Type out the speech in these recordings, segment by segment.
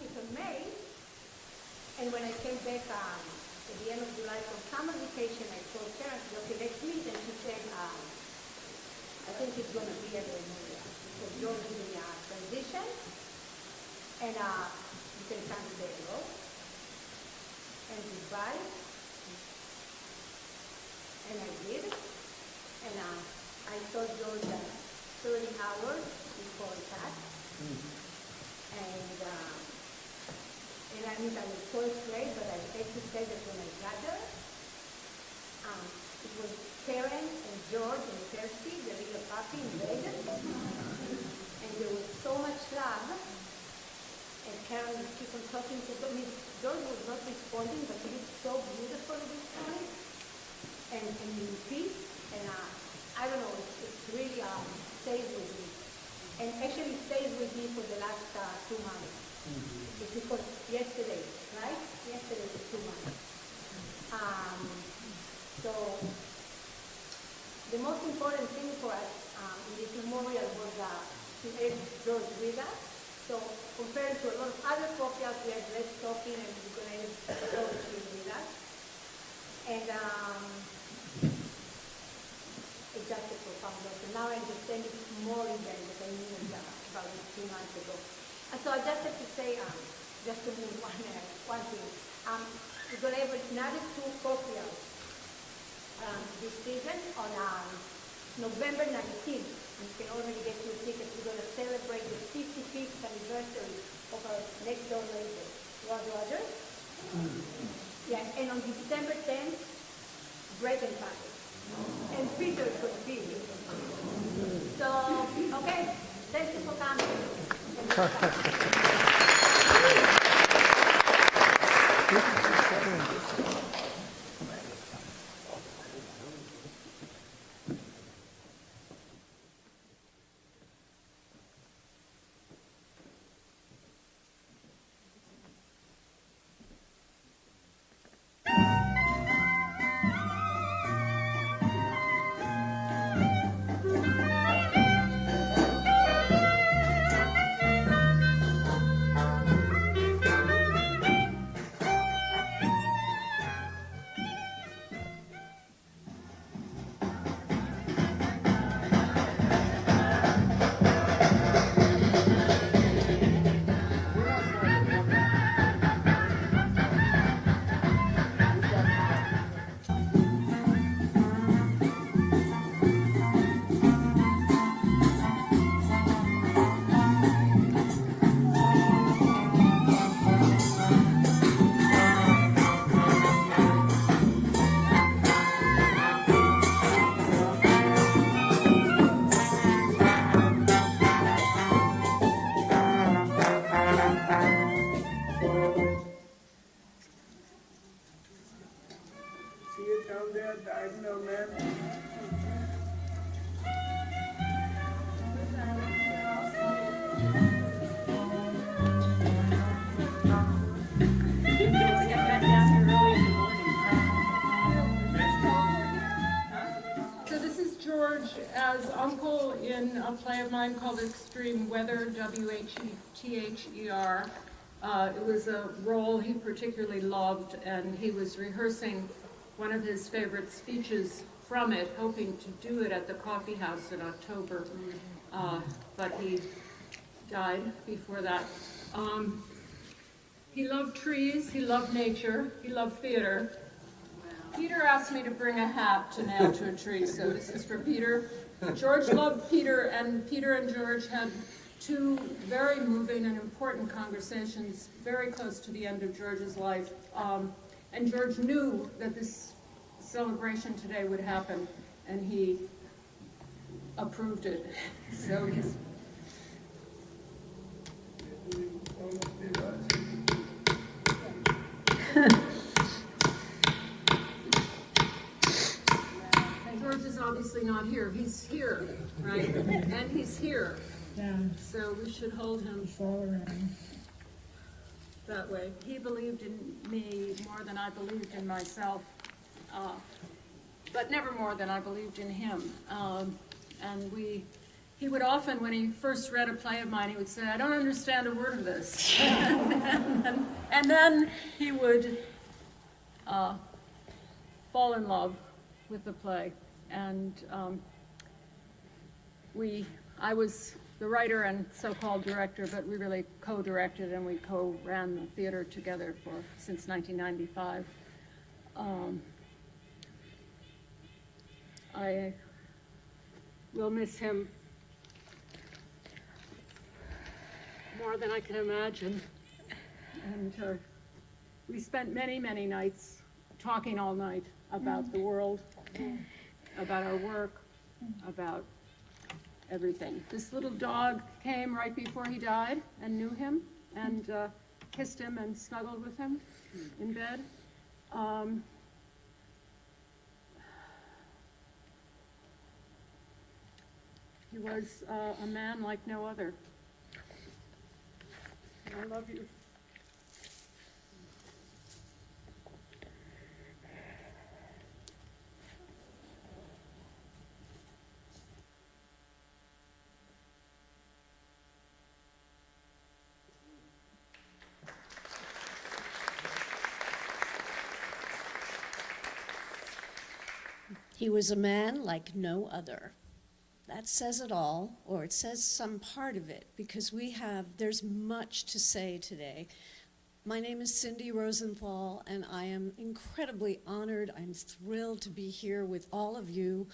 practice in May, and when I came back at the end of July from summer vacation, I told Karen, okay, let's meet, and she said, I think it's going to be at the because George is in a transition, and you can come to the hello, and goodbye, and I did, and I told George that 30 hours before that, and I mean, I was so afraid, but I hate to say that when I got there, it was Karen and George and Kirsty, the little puppy in bed, and there was so much love, and Karen would keep on talking to me. George was not responding, but he looked so beautiful at this point, and in peace, and I don't know, it really stays with me, and actually stays with me for the last 2 months. It's because yesterday, right? Yesterday was 2 months. So the most important thing for us in this memorial was to have George with us. So compared to a lot of other cocktails, we had less talking, and we're going to have George with us. And it's just a profound loss. And now I understand it more even than I knew about it 2 months ago. And so I just have to say, just to move one thing. We're going to have another 2 cocktails this season on November 19th. You can already get your tickets. We're going to celebrate the 55th anniversary of our next door neighbor, Roger. Yeah, and on December 10th, bread and butter. And Peter is going to be here. So, okay, thank you for coming. As uncle in a play of mine called Extreme Weather, W-H-E-T-H-E-R. It was a role he particularly loved, and he was rehearsing one of his favorite speeches from it, hoping to do it at the Coffeehouse in October, but he died before that. He loved trees, he loved nature, he loved theater. Peter asked me to bring a hat to nail to a tree, so this is for Peter. George loved Peter, and Peter and George had 2 very moving and important conversations very close to the end of George's life. And George knew that this celebration today would happen, and he approved it. So he's... George is obviously not here. He's here, right? And he's here. Yeah. So we should hold him It's all around. that way. He believed in me more than I believed in myself, but never more than I believed in him. And we he would often, when he first read a play of mine, he would say, "I don't understand a word of this." and then he would fall in love with the play. And I was the writer and so-called director, but we really co-directed and we co-ran the theater together since 1995. I will miss him more than I can imagine. And we spent many, many nights talking all night about the world, about our work, about everything. This little dog came right before he died and knew him and kissed him and snuggled with him in bed. He was a man like no other. I love you. He was a man like no other. That says it all, or it says some part of it, because there's much to say today. My name is Cindy Rosenthal, and I am incredibly honored. I'm thrilled to be here with all of you,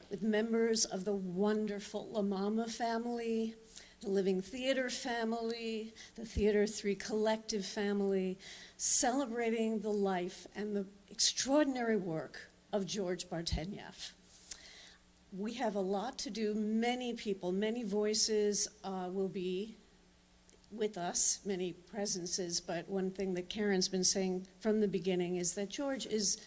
with members of the wonderful La Mama family, the Living Theater family, the Theater Three Collective family, celebrating the life and the extraordinary work of George Bartenieff. We have a lot to do. Many people, many voices will be with us, many presences, but one thing that Karen's been saying from the beginning is that George is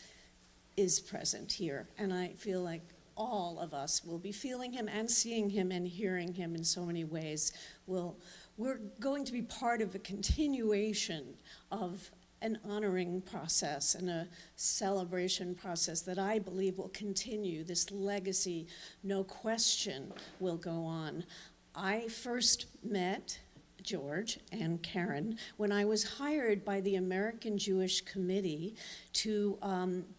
present here, and I feel like all of us will be feeling him and seeing him and hearing him in so many ways. We're going to be part of a continuation of an honoring process and a celebration process that I believe will continue. This legacy, no question, will go on. I first met George and Karen when I was hired by the American Jewish Committee to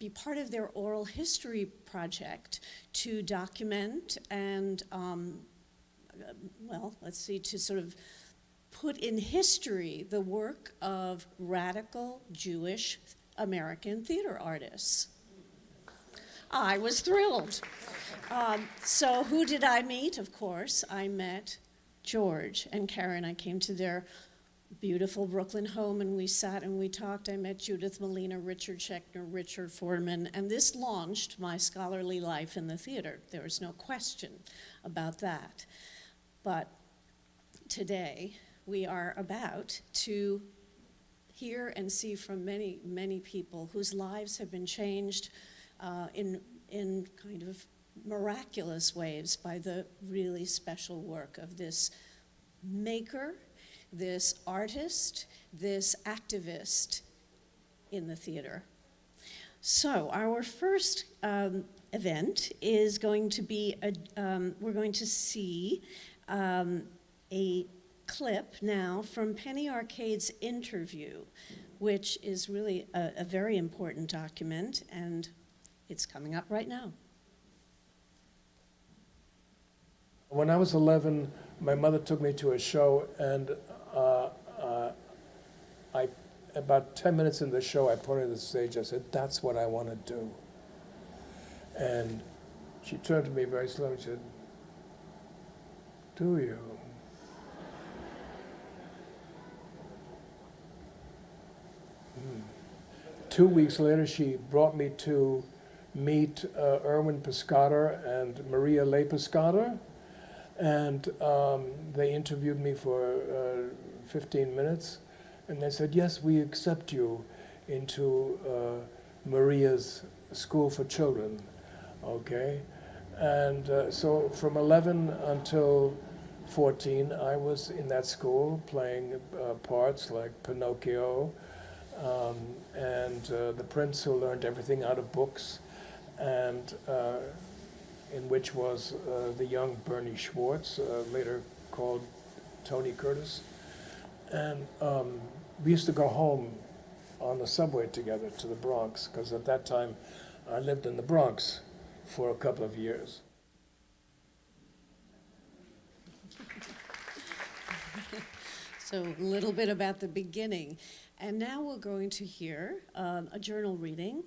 be part of their oral history project to document and, to sort of put in history the work of radical Jewish American theater artists. I was thrilled. So who did I meet? Of course, I met George and Karen. I came to their beautiful Brooklyn home and we sat and we talked. I met Judith Malina, Richard Schechner, Richard Foreman, and this launched my scholarly life in the theater. There was no question about that. But today, we are about to hear and see from many, many people whose lives have been changed in kind of miraculous ways by the really special work of this maker, this artist, this activist in the theater. So our first event is going to be, we're going to see a clip now from Penny Arcade's interview, which is really a very important document, and it's coming up right now. When I was 11, my mother took me to a show, and about 10 minutes in the show, I pointed to the stage, I said, "That's what I want to do." And she turned to me very slowly and said, "Do you?" 2 weeks later, she brought me to meet Irwin Piscator and Maria Ley Piscator, and they interviewed me for 15 minutes, and they said, "Yes, we accept you into Maria's School for Children," okay? And so from 11 until 14, I was in that school playing parts like Pinocchio, and the prince who learned everything out of books, and in which was the young Bernie Schwartz, later called Tony Curtis. And we used to go home on the subway together to the Bronx, because at that time I lived in the Bronx for a couple of years. So a little bit about the beginning. And now we're going to hear a journal reading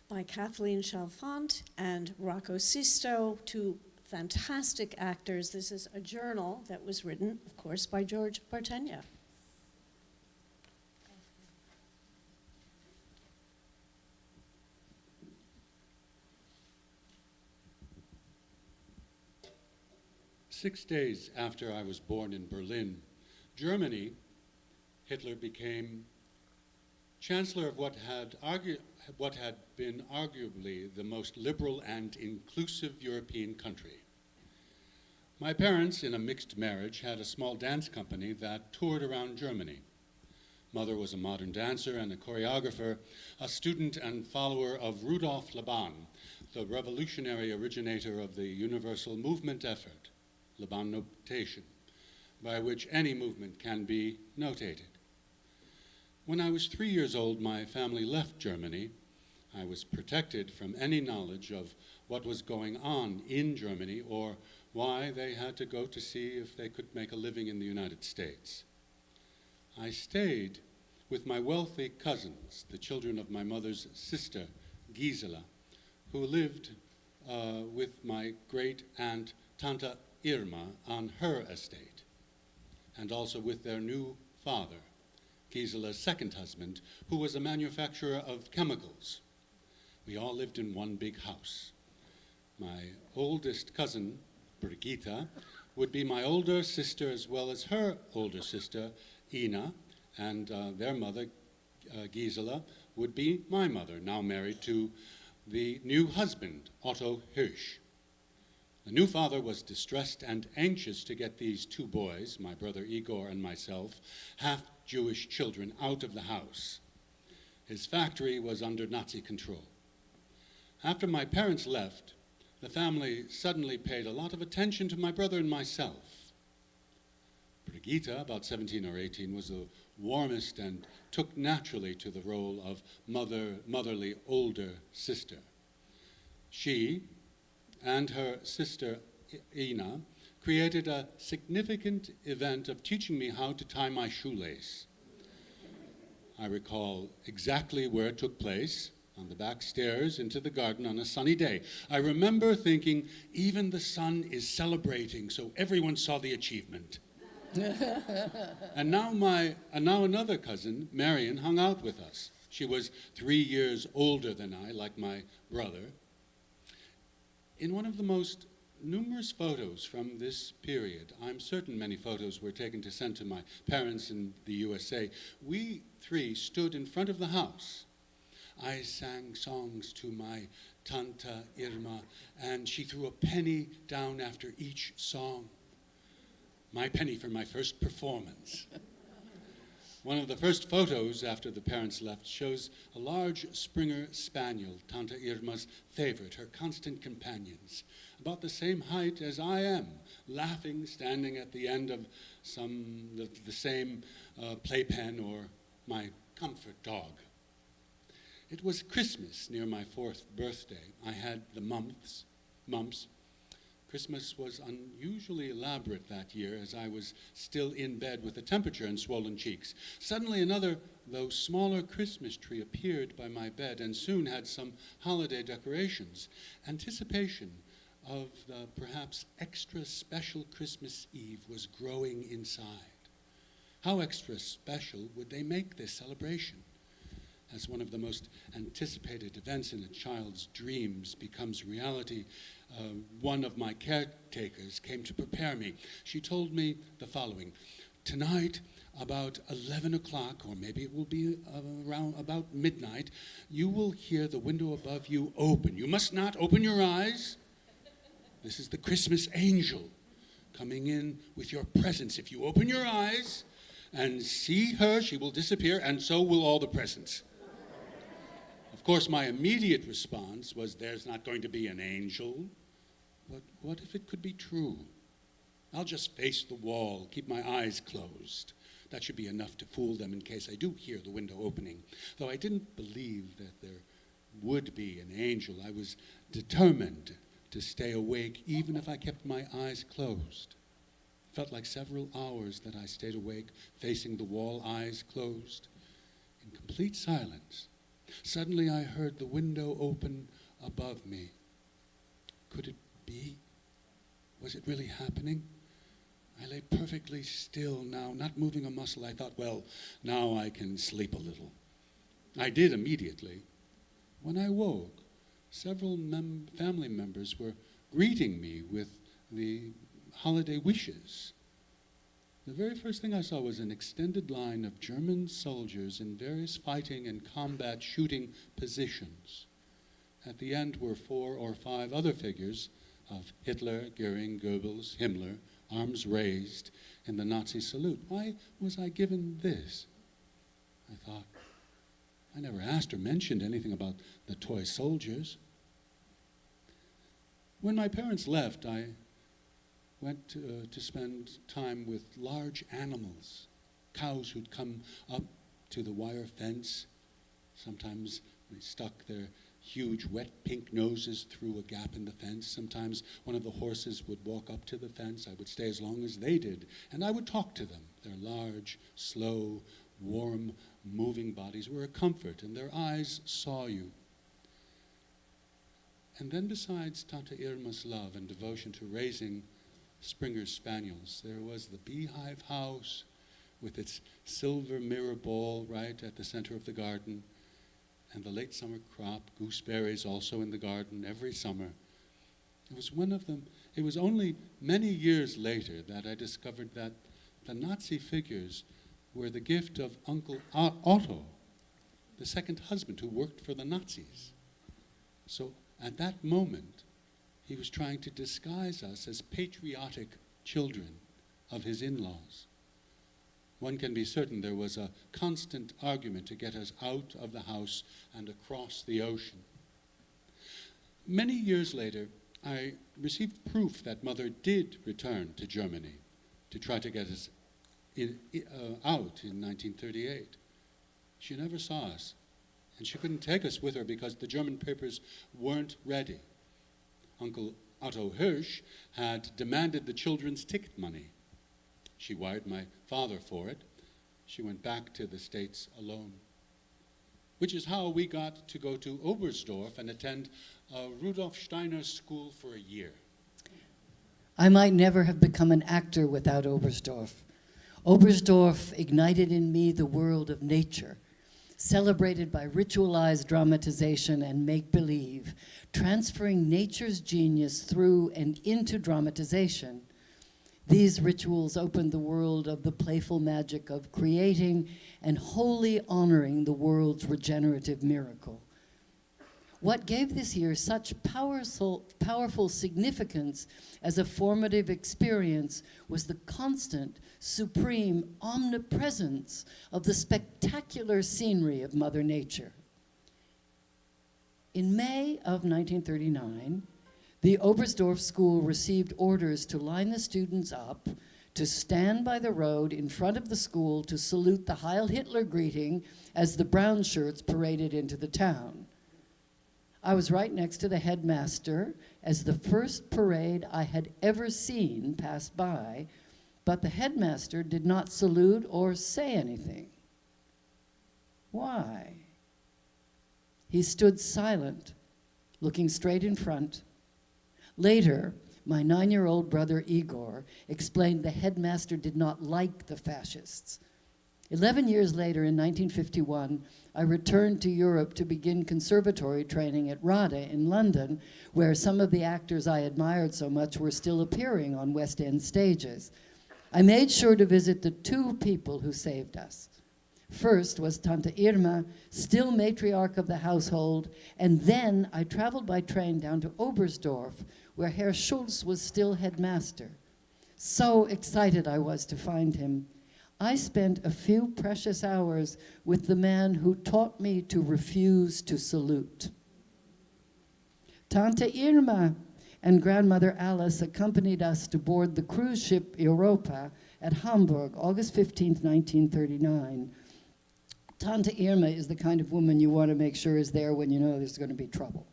by Kathleen Chalfant and Rocco Sisto, two fantastic actors. This is a journal that was written, of course, by George Bartenieff. Six days after I was born in Berlin, Germany, Hitler became chancellor of what had been arguably the most liberal and inclusive European country. My parents, in a mixed marriage, had a small dance company that toured around Germany. Mother was a modern dancer and a choreographer, a student and follower of Rudolf Laban, the revolutionary originator of the universal movement effort, Laban notation, by which any movement can be notated. When I was 3 years old, my family left Germany. I was protected from any knowledge of what was going on in Germany or why they had to go to see if they could make a living in the United States. I stayed with my wealthy cousins, the children of my mother's sister, Gisela, who lived with my great aunt, Tante Irma, on her estate, and also with their new father, Gisela's second husband, who was a manufacturer of chemicals. We all lived in one big house. My oldest cousin, Brigitta, would be my older sister as well as her older sister, Ina, and their mother, Gisela, would be my mother, now married to the new husband, Otto Hirsch. The new father was distressed and anxious to get these two boys, my brother Igor and myself, half-Jewish children, out of the house. His factory was under Nazi control. After my parents left, the family suddenly paid a lot of attention to my brother and myself. Brigitta, about 17 or 18, was the warmest and took naturally to the role of motherly older sister. She and her sister Ina created a significant event of teaching me how to tie my shoelace. I recall exactly where it took place, on the back stairs into the garden on a sunny day. I remember thinking, even the sun is celebrating, so everyone saw the achievement. And now another cousin, Marion, hung out with us. She was 3 years older than I, like my brother. In one of the most numerous photos from this period, I'm certain many photos were taken to send to my parents in the USA, we three stood in front of the house. I sang songs to my Tante Irma, and she threw a penny down after each song. My penny for my first performance. One of the first photos after the parents left shows a large Springer Spaniel, Tante Irma's favorite, her constant companions, about the same height as I am, laughing, standing at the end of the same playpen or my comfort dog. It was Christmas near my 4th birthday. I had the mumps. Christmas was unusually elaborate that year as I was still in bed with a temperature and swollen cheeks. Suddenly another, though smaller, Christmas tree appeared by my bed and soon had some holiday decorations. Anticipation of the perhaps extra special Christmas Eve was growing inside. How extra special would they make this celebration? As one of the most anticipated events in a child's dreams becomes reality, one of my caretakers came to prepare me. She told me the following: tonight, about 11 o'clock, or maybe it will be around about midnight, you will hear the window above you open. You must not open your eyes. This is the Christmas angel coming in with your presents. If you open your eyes and see her, she will disappear, and so will all the presents. Of course, my immediate response was, there's not going to be an angel. But what if it could be true? I'll just face the wall, keep my eyes closed. That should be enough to fool them in case I do hear the window opening. Though I didn't believe that there would be an angel, I was determined to stay awake even if I kept my eyes closed. It felt like several hours that I stayed awake, facing the wall, eyes closed, in complete silence. Suddenly I heard the window open above me. Could it be? Was it really happening? I lay perfectly still now, not moving a muscle. I thought, well, now I can sleep a little. I did immediately. When I woke, several family members were greeting me with the holiday wishes. The very first thing I saw was an extended line of German soldiers in various fighting and combat shooting positions. At the end were 4 or 5 other figures of Hitler, Goering, Goebbels, Himmler, arms raised in the Nazi salute. Why was I given this? I thought. I never asked or mentioned anything about the toy soldiers. When my parents left, I went to spend time with large animals, cows who'd come up to the wire fence. Sometimes they stuck their huge wet pink noses through a gap in the fence. Sometimes one of the horses would walk up to the fence. I would stay as long as they did, and I would talk to them. Their large, slow, warm, moving bodies were a comfort, and their eyes saw you. And then besides Tante Irma's love and devotion to raising Springer Spaniels, there was the Beehive House with its silver mirror ball right at the center of the garden, and the late summer crop, gooseberries also in the garden every summer. It was one of them. It was only many years later that I discovered that the Nazi figures were the gift of Uncle Otto, the second husband who worked for the Nazis. So at that moment, he was trying to disguise us as patriotic children of his in-laws. One can be certain there was a constant argument to get us out of the house and across the ocean. Many years later, I received proof that Mother did return to Germany to try to get us out in 1938. She never saw us, and she couldn't take us with her because the German papers weren't ready. Uncle Otto Hirsch had demanded the children's ticket money. She wired my father for it. She went back to the States alone, which is how we got to go to Oberstdorf and attend Rudolf Steiner School for a year. I might never have become an actor without Oberstdorf. Oberstdorf ignited in me the world of nature, celebrated by ritualized dramatization and make-believe, transferring nature's genius through and into dramatization. These rituals opened the world of the playful magic of creating and wholly honoring the world's regenerative miracle. What gave this year such powerful significance as a formative experience was the constant, supreme omnipresence of the spectacular scenery of Mother Nature. In May of 1939, the Oberstdorf School received orders to line the students up, to stand by the road in front of the school to salute the Heil Hitler greeting as the brown shirts paraded into the town. I was right next to the headmaster as the first parade I had ever seen passed by, but the headmaster did not salute or say anything. Why? He stood silent, looking straight in front. Later, my 9-year-old brother Igor explained the headmaster did not like the fascists. 11 years later, in 1951, I returned to Europe to begin conservatory training at RADA in London, where some of the actors I admired so much were still appearing on West End stages. I made sure to visit the 2 people who saved us. First was Tante Irma, still matriarch of the household, and then I traveled by train down to Oberstdorf, where Herr Schulz was still headmaster. So excited I was to find him. I spent a few precious hours with the man who taught me to refuse to salute. Tante Irma, and grandmother Alice accompanied us to board the cruise ship Europa at Hamburg, August 15th, 1939. Tante Irma is the kind of woman you want to make sure is there when you know there's going to be trouble.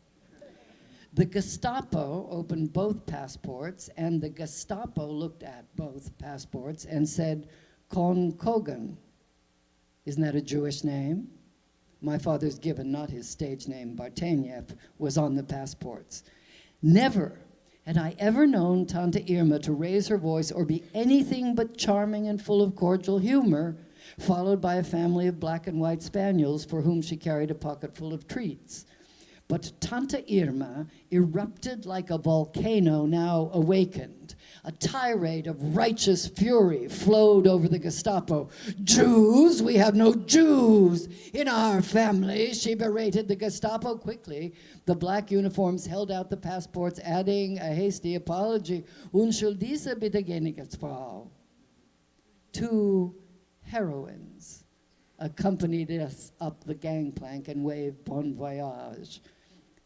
The Gestapo opened both passports, and the Gestapo looked at both passports and said, Kon Kogan. Isn't that a Jewish name? My father's given, not his stage name, Bartenieff, was on the passports. Never had I ever known Tante Irma to raise her voice or be anything but charming and full of cordial humor, followed by a family of black and white spaniels for whom she carried a pocket full of treats. But Tante Irma erupted like a volcano now awakened. A tirade of righteous fury flowed over the Gestapo. Jews? We have no Jews in our family, she berated the Gestapo quickly. The black uniforms held out the passports, adding a hasty apology. Unschuldige bitte Frau. Two heroines accompanied us up the gangplank and waved bon voyage.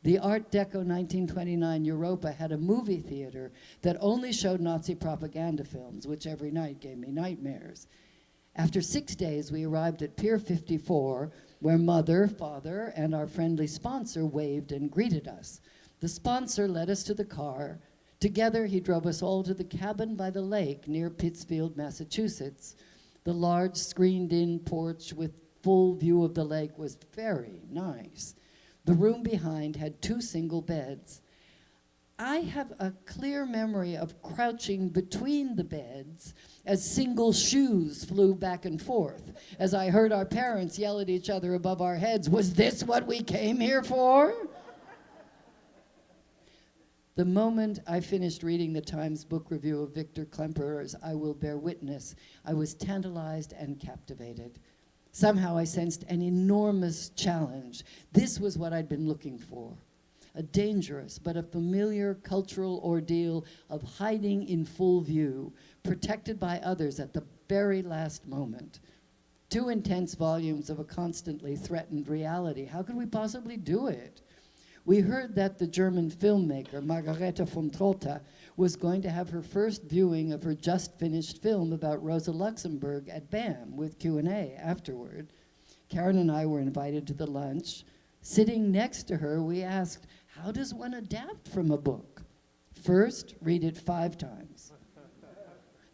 The Art Deco 1929 Europa had a movie theater that only showed Nazi propaganda films, which every night gave me nightmares. After 6 days, we arrived at Pier 54, where mother, father, and our friendly sponsor waved and greeted us. The sponsor led us to the car. Together, he drove us all to the cabin by the lake near Pittsfield, Massachusetts. The large screened-in porch with full view of the lake was very nice. The room behind had 2 single beds. I have a clear memory of crouching between the beds as single shoes flew back and forth, as I heard our parents yell at each other above our heads, "Was this what we came here for?" The moment I finished reading the Times book review of Victor Klemperer's I Will Bear Witness, I was tantalized and captivated. Somehow I sensed an enormous challenge. This was what I'd been looking for. A dangerous but a familiar cultural ordeal of hiding in full view, protected by others at the very last moment. 2 intense volumes of a constantly threatened reality. How could we possibly do it? We heard that the German filmmaker, Margarete von Trotta, was going to have her first viewing of her just-finished film about Rosa Luxemburg at BAM with Q&A afterward. Karen and I were invited to the lunch. Sitting next to her, we asked, how does one adapt from a book? First, read it 5 times.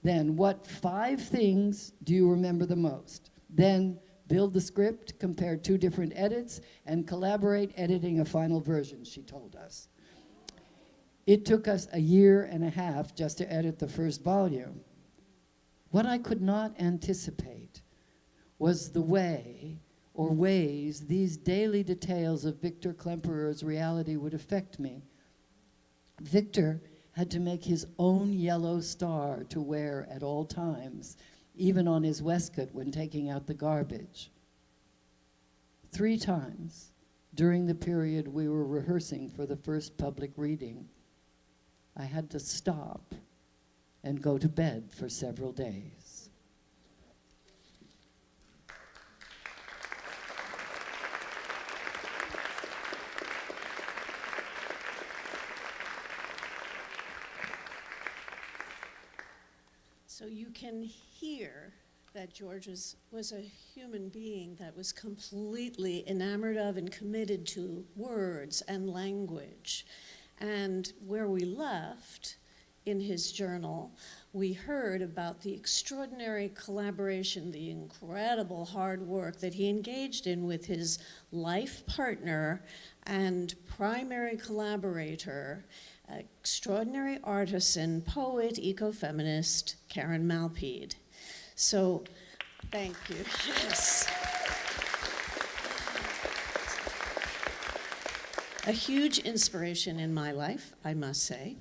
Then, what 5 things do you remember the most? Then, build the script, compare 2 different edits, and collaborate editing a final version, she told us. It took us a year and a half just to edit the first volume. What I could not anticipate was the way, or ways, these daily details of Victor Klemperer's reality would affect me. Victor had to make his own yellow star to wear at all times, even on his waistcoat when taking out the garbage. 3 times during the period we were rehearsing for the first public reading, I had to stop and go to bed for several days. So you can hear that George was a human being that was completely enamored of and committed to words and language. And where we left in his journal, we heard about the extraordinary collaboration, the incredible hard work that he engaged in with his life partner and primary collaborator, extraordinary artisan, poet, ecofeminist, Karen Malpede. So, thank you. Yes. A huge inspiration in my life, I must say.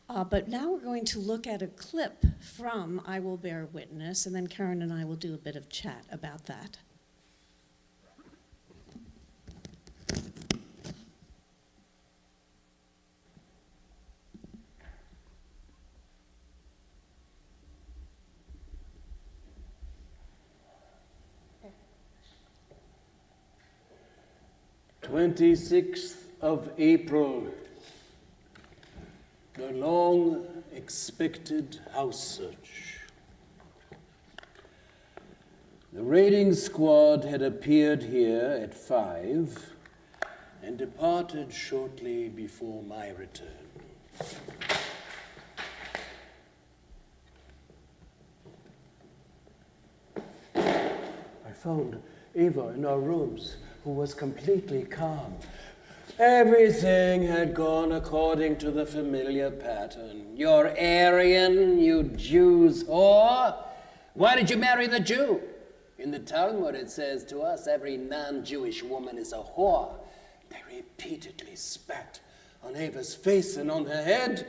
But now we're going to look at a clip from I Will Bear Witness, and then Karen and I will do a bit of chat about that. "26th of April, The long-expected house search. The raiding squad had appeared here at 5 and departed shortly before my return. I found Eva in our rooms, who was completely calm. Everything had gone according to the familiar pattern. You're Aryan, you Jews whore. Why did you marry the Jew? In the Talmud it says to us, every non-Jewish woman is a whore. They repeatedly spat on Eva's face and on her head.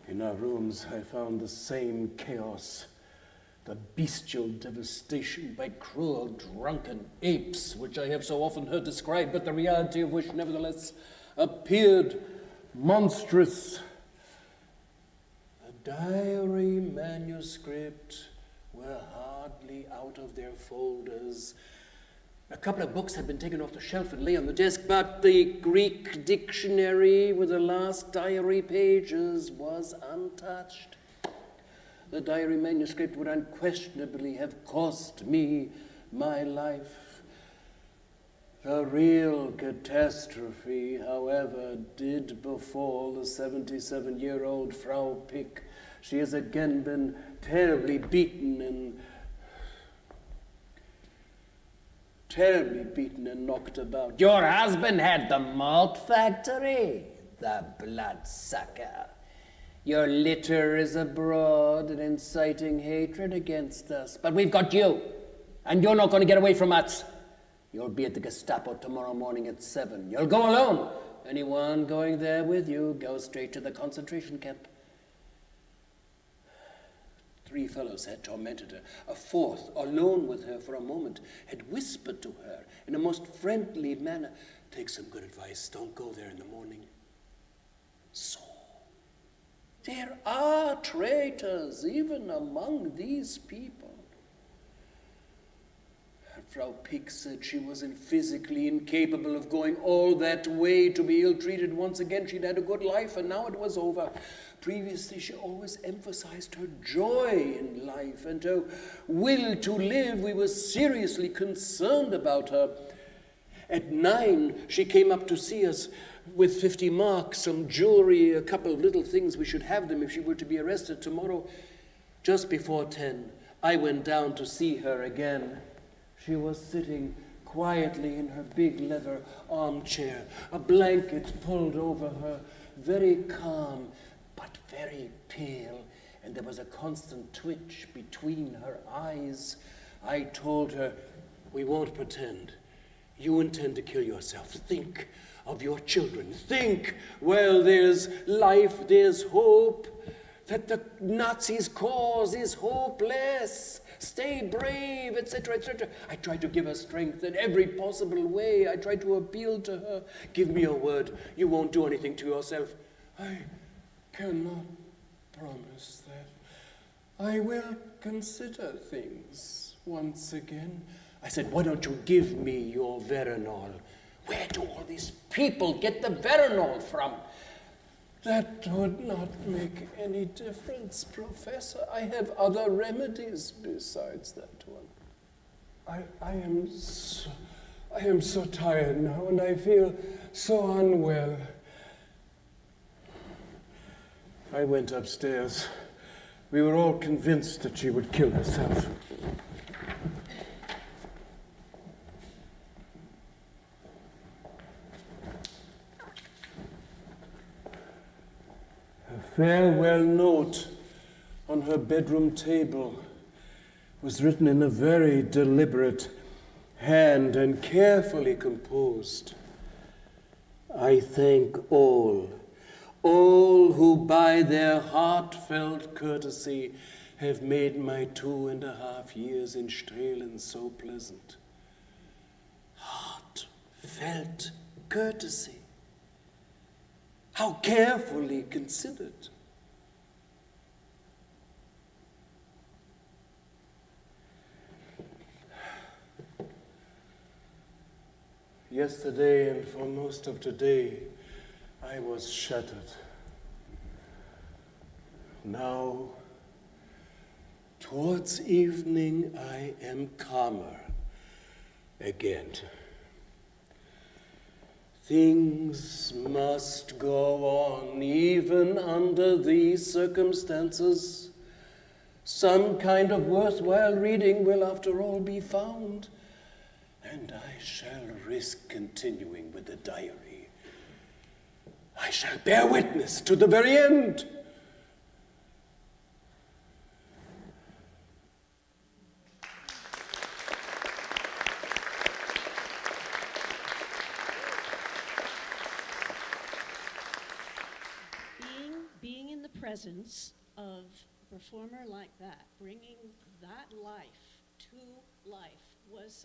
In our rooms I found the same chaos. The bestial devastation by cruel, drunken apes, which I have so often heard described, but the reality of which nevertheless appeared monstrous. The diary manuscript were hardly out of their folders. A couple of books had been taken off the shelf and lay on the desk, but the Greek dictionary with the last diary pages was untouched. The diary manuscript would unquestionably have cost me my life. The real catastrophe, however, did befall the 77-year-old Frau Pick. She has again been terribly beaten and knocked about. Your husband had the malt factory, the bloodsucker. Your litter is abroad and inciting hatred against us. But we've got you, and you're not going to get away from us. You'll be at the Gestapo tomorrow morning at 7. You'll go alone. Anyone going there with you, go straight to the concentration camp. 3 fellows had tormented her. A 4th, alone with her for a moment, had whispered to her in a most friendly manner, take some good advice, don't go there in the morning. So, there are traitors even among these people. And Frau Pick said she wasn't physically incapable of going all that way to be ill-treated once again. She'd had a good life and now it was over. Previously, she always emphasized her joy in life and her will to live. We were seriously concerned about her. At 9, she came up to see us with 50 marks, some jewelry, a couple of little things. We should have them if she were to be arrested tomorrow. Just before 10, I went down to see her again. She was sitting quietly in her big leather armchair, a blanket pulled over her, very calm, but very pale, and there was a constant twitch between her eyes. I told her, we won't pretend. You intend to kill yourself. Think of your children. Think, well, there's life, there's hope, that the Nazis' cause is hopeless. Stay brave, etc., etc. I tried to give her strength in every possible way. I tried to appeal to her. Give me your word. You won't do anything to yourself. I cannot promise that. I will consider things once again. I said, why don't you give me your Veronal? Where do all these people get the Veronal from? That would not make any difference, Professor. I have other remedies besides that one. I am so tired now, and I feel so unwell. I went upstairs. We were all convinced that she would kill herself. Farewell note on her bedroom table was written in a very deliberate hand and carefully composed. I thank all who by their heartfelt courtesy have made my 2.5 years in Strehlen so pleasant. Heartfelt courtesy. How carefully considered. Yesterday and for most of today, I was shattered. Now, towards evening, I am calmer again. Things must go on even under these circumstances. Some kind of worthwhile reading will after all be found, and I shall risk continuing with the diary. I shall bear witness to the very end. Being in the presence of a performer like that, bringing that life to life, was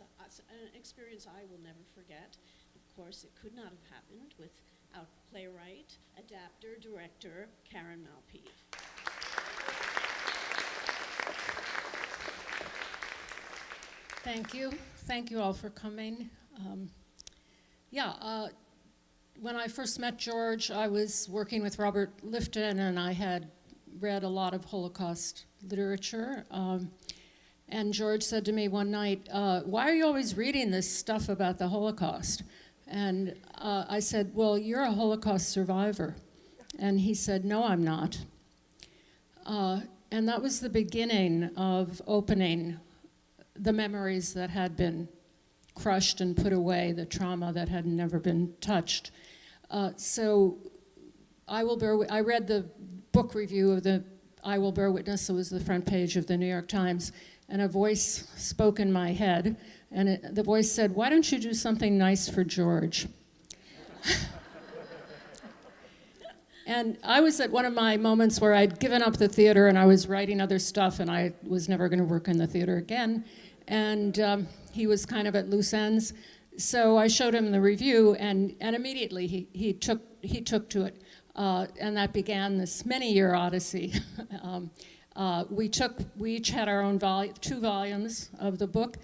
an experience I will never forget. Of course, it could not have happened without playwright, adapter, director, Karen Malpede. Thank you. Thank you all for coming. When I first met George, I was working with Robert Lifton, and I had read a lot of Holocaust literature. And George said to me one night, why are you always reading this stuff about the Holocaust? And I said, well, you're a Holocaust survivor. And he said, no, I'm not. And that was the beginning of opening the memories that had been crushed and put away, the trauma that had never been touched. So I read the book review of the I Will Bear Witness. It was the front page of the New York Times, and a voice spoke in my head, and the voice said, why don't you do something nice for George? And I was at one of my moments where I'd given up the theater and I was writing other stuff, and I was never going to work in the theater again. And he was kind of at loose ends. So I showed him the review, and immediately he took to it. And that began this many-year odyssey. We each had our own two volumes of the book.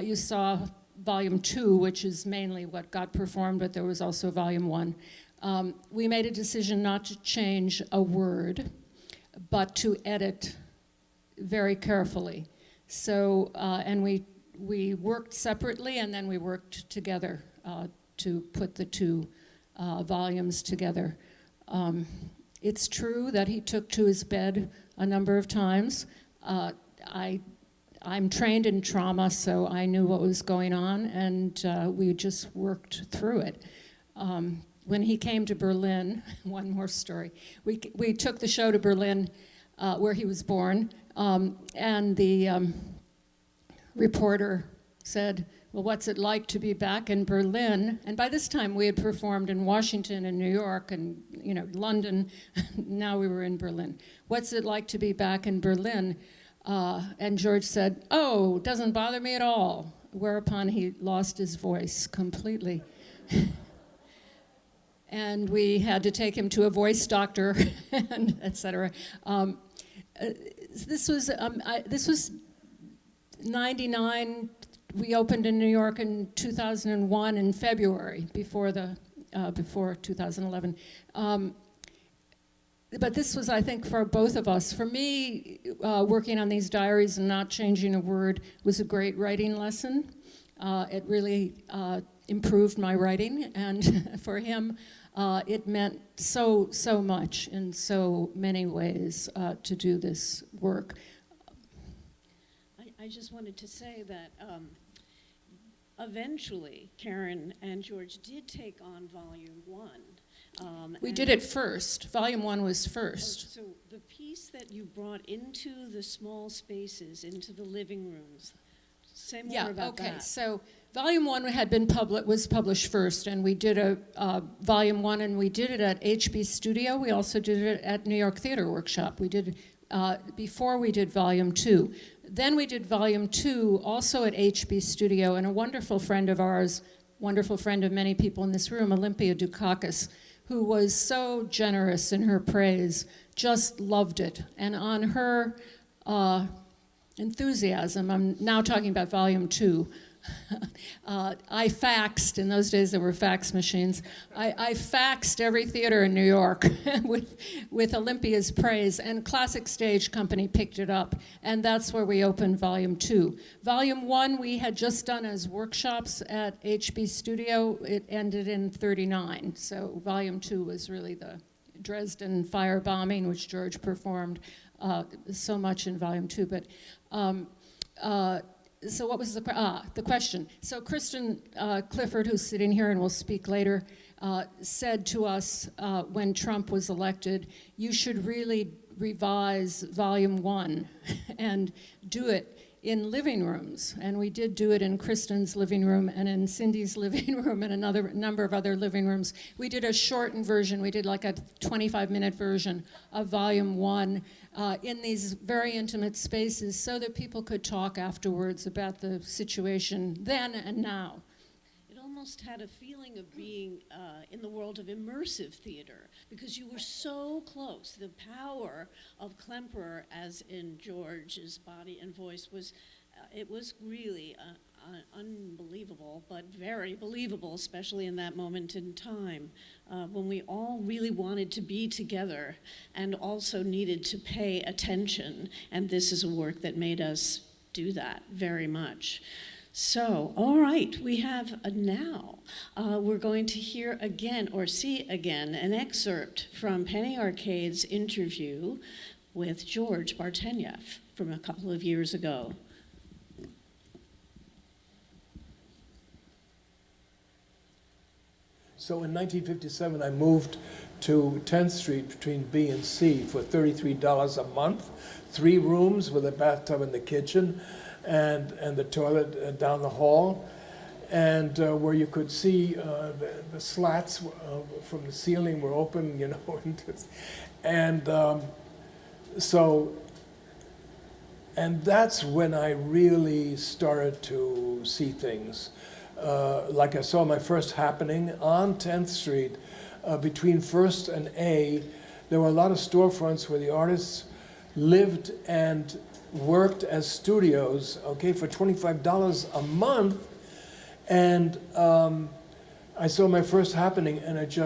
You saw volume 2, which is mainly what got performed, but there was also volume 1. We made a decision not to change a word, but to edit very carefully. So, and we worked separately, and then we worked together to put the two volumes together. It's true that he took to his bed a number of times. I'm trained in trauma, so I knew what was going on, and we just worked through it. When he came to Berlin, one more story, we took the show to Berlin, where he was born, and the reporter said, well, what's it like to be back in Berlin? And by this time we had performed in Washington and New York and London. Now we were in Berlin. What's it like to be back in Berlin? And George said, oh, doesn't bother me at all. Whereupon he lost his voice completely. And we had to take him to a voice doctor, and et cetera. This was 99. We opened in New York in 2001 in February, before 2011. But this was, I think, for both of us. For me, working on these diaries and not changing a word was a great writing lesson. It really improved my writing, and for him, it meant so much in so many ways to do this work. I just wanted to say that eventually Karen and George did take on volume 1. We did it first. Volume 1 was first. So the piece that you brought into the small spaces, into the living rooms, say more about that. So volume 1 was published first, and we did a volume 1, and we did it at HB Studio. We also did it at New York Theater Workshop. We did before we did volume 2. Then we did volume 2 also at HB Studio, and a wonderful friend of ours, wonderful friend of many people in this room, Olympia Dukakis, who was so generous in her praise, just loved it. And on her enthusiasm, I'm now talking about volume 2, I faxed, in those days there were fax machines, I faxed every theater in New York with Olympia's praise, and Classic Stage Company picked it up, and that's where we opened Volume 2. Volume 1 we had just done as workshops at HB Studio. It ended in '39, so Volume 2 was really the Dresden firebombing, which George performed so much in Volume 2, but so what was the question? So Kristen Clifford, who's sitting here and will speak later, said to us when Trump was elected, you should really revise Volume 1 and do it in living rooms. And we did do it in Kristen's living room and in Cindy's living room and another number of other living rooms. We did a shortened version. We did like a 25-minute version of Volume 1 in these very intimate spaces so that people could talk afterwards about the situation then and now. It almost had a feeling of being in the world of immersive theater because you were so close. The power of Klemperer, as in George's body and voice, was it was really unbelievable, but very believable, especially in that moment in time when we all really wanted to be together and also needed to pay attention. And this is a work that made us do that very much. So, all right, we have now, we're going to hear again, or see again, an excerpt from Penny Arcade's interview with George Bartenieff from a couple of years ago. So in 1957, I moved to 10th Street between B and C for $33 a month, 3 rooms with a bathtub in the kitchen, and the toilet down the hall, and where you could see the slats from the ceiling were open, you know, and that's when I really started to see things. Like I saw my first happening on 10th Street between First and A. There were a lot of storefronts where the artists lived and worked as studios, okay, for $25 a month. And I saw my first happening, and it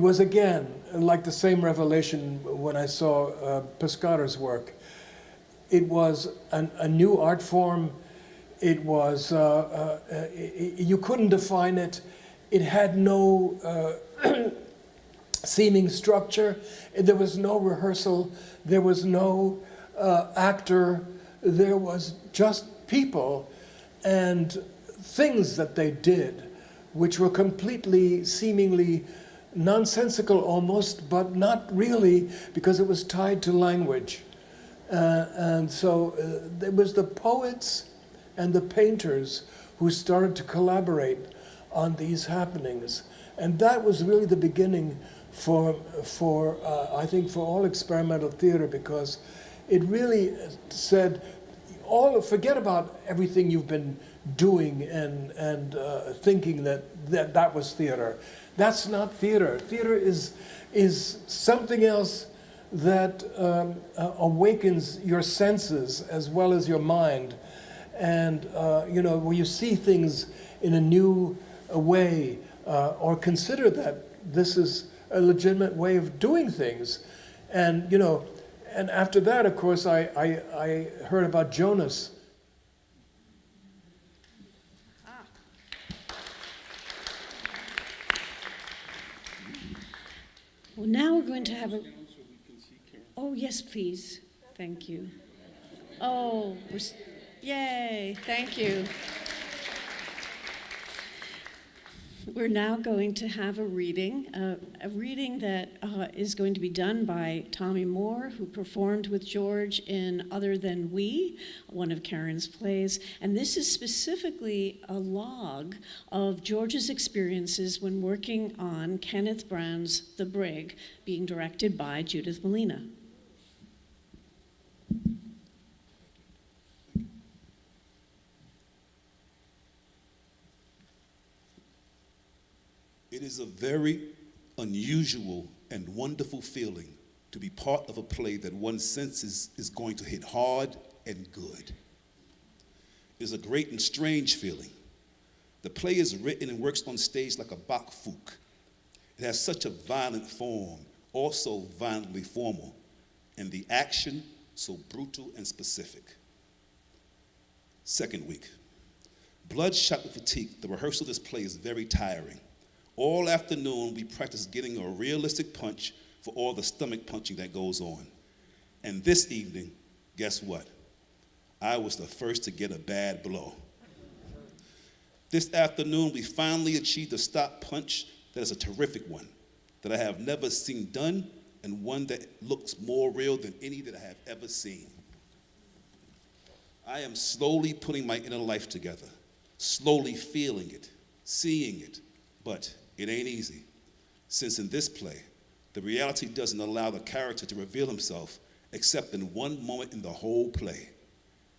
was again like the same revelation when I saw Piscator's work. It was a new art form. It was, you couldn't define it. It had no seeming structure. There was no rehearsal. There was no actor. There was just people and things that they did, which were completely, seemingly nonsensical almost, but not really, because it was tied to language. And so there was the poets and the painters who started to collaborate on these happenings. And that was really the beginning for I think, for all experimental theater, because it really said, forget about everything you've been doing and thinking that was theater. That's not theater. Theater is something else that awakens your senses as well as your mind. And when you see things in a new way, or consider that this is a legitimate way of doing things. And and after that, of course, I heard about Jonas. Well, now we're going to have a... Oh, yes, please. Thank you. Oh, yay, thank you. We're now going to have a reading that is going to be done by Tommy Moore, who performed with George in Other Than We, one of Karen's plays. And this is specifically a log of George's experiences when working on Kenneth Brown's The Brig, being directed by Judith Malina. It is a very unusual and wonderful feeling to be part of a play that one senses is going to hit hard and good. It is a great and strange feeling. The play is written and works on stage like a Bach fugue. It has such a violent form, also violently formal, and the action so brutal and specific. Second week. Bloodshot with fatigue, the rehearsal of this play is very tiring. All afternoon, we practice getting a realistic punch for all the stomach punching that goes on. And this evening, guess what? I was the first to get a bad blow. This afternoon, we finally achieved a stop punch that is a terrific one, that I have never seen done, and one that looks more real than any that I have ever seen. I am slowly putting my inner life together, slowly feeling it, seeing it, but it ain't easy, since in this play, the reality doesn't allow the character to reveal himself except in one moment in the whole play.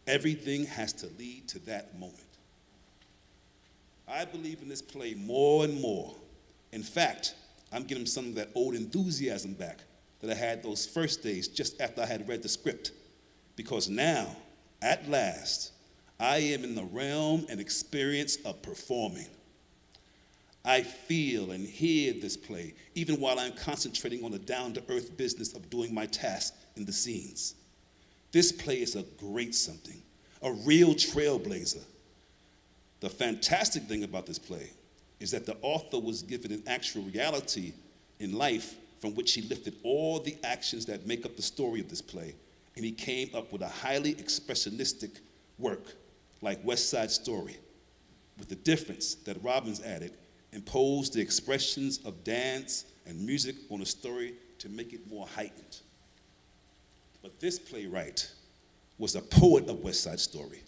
Everything has to lead to that moment. I believe in this play more and more. In fact, I'm getting some of that old enthusiasm back that I had those first days just after I had read the script. Because now, at last, I am in the realm and experience of performing. I feel and hear this play, even while I'm concentrating on the down-to-earth business of doing my task in the scenes. This play is a great something, a real trailblazer. The fantastic thing about this play is that the author was given an actual reality in life from which he lifted all the actions that make up the story of this play, and he came up with a highly expressionistic work like West Side Story, with the difference that Robbins added, imposed the expressions of dance and music on a story to make it more heightened. But this playwright was a poet of West Side Story,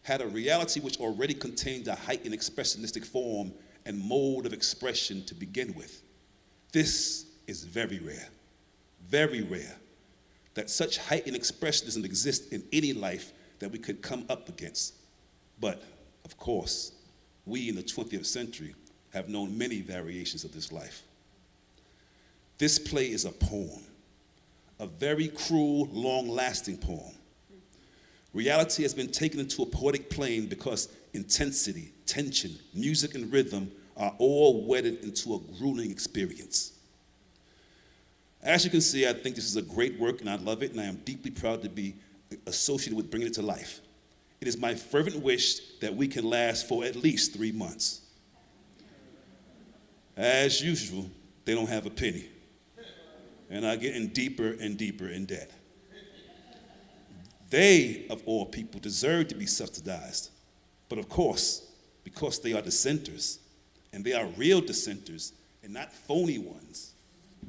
had a reality which already contained a heightened expressionistic form and mode of expression to begin with. This is very rare, that such heightened expressionism exists in any life that we could come up against. But, of course, we in the 20th century have known many variations of this life. This play is a poem, a very cruel, long-lasting poem. Reality has been taken into a poetic plane because intensity, tension, music, and rhythm are all wedded into a grueling experience. As you can see, I think this is a great work, and I love it, and I am deeply proud to be associated with bringing it to life. It is my fervent wish that we can last for at least 3 months. As usual, they don't have a penny, and are getting deeper and deeper in debt. They, of all people, deserve to be subsidized. But of course, because they are dissenters, and they are real dissenters and not phony ones,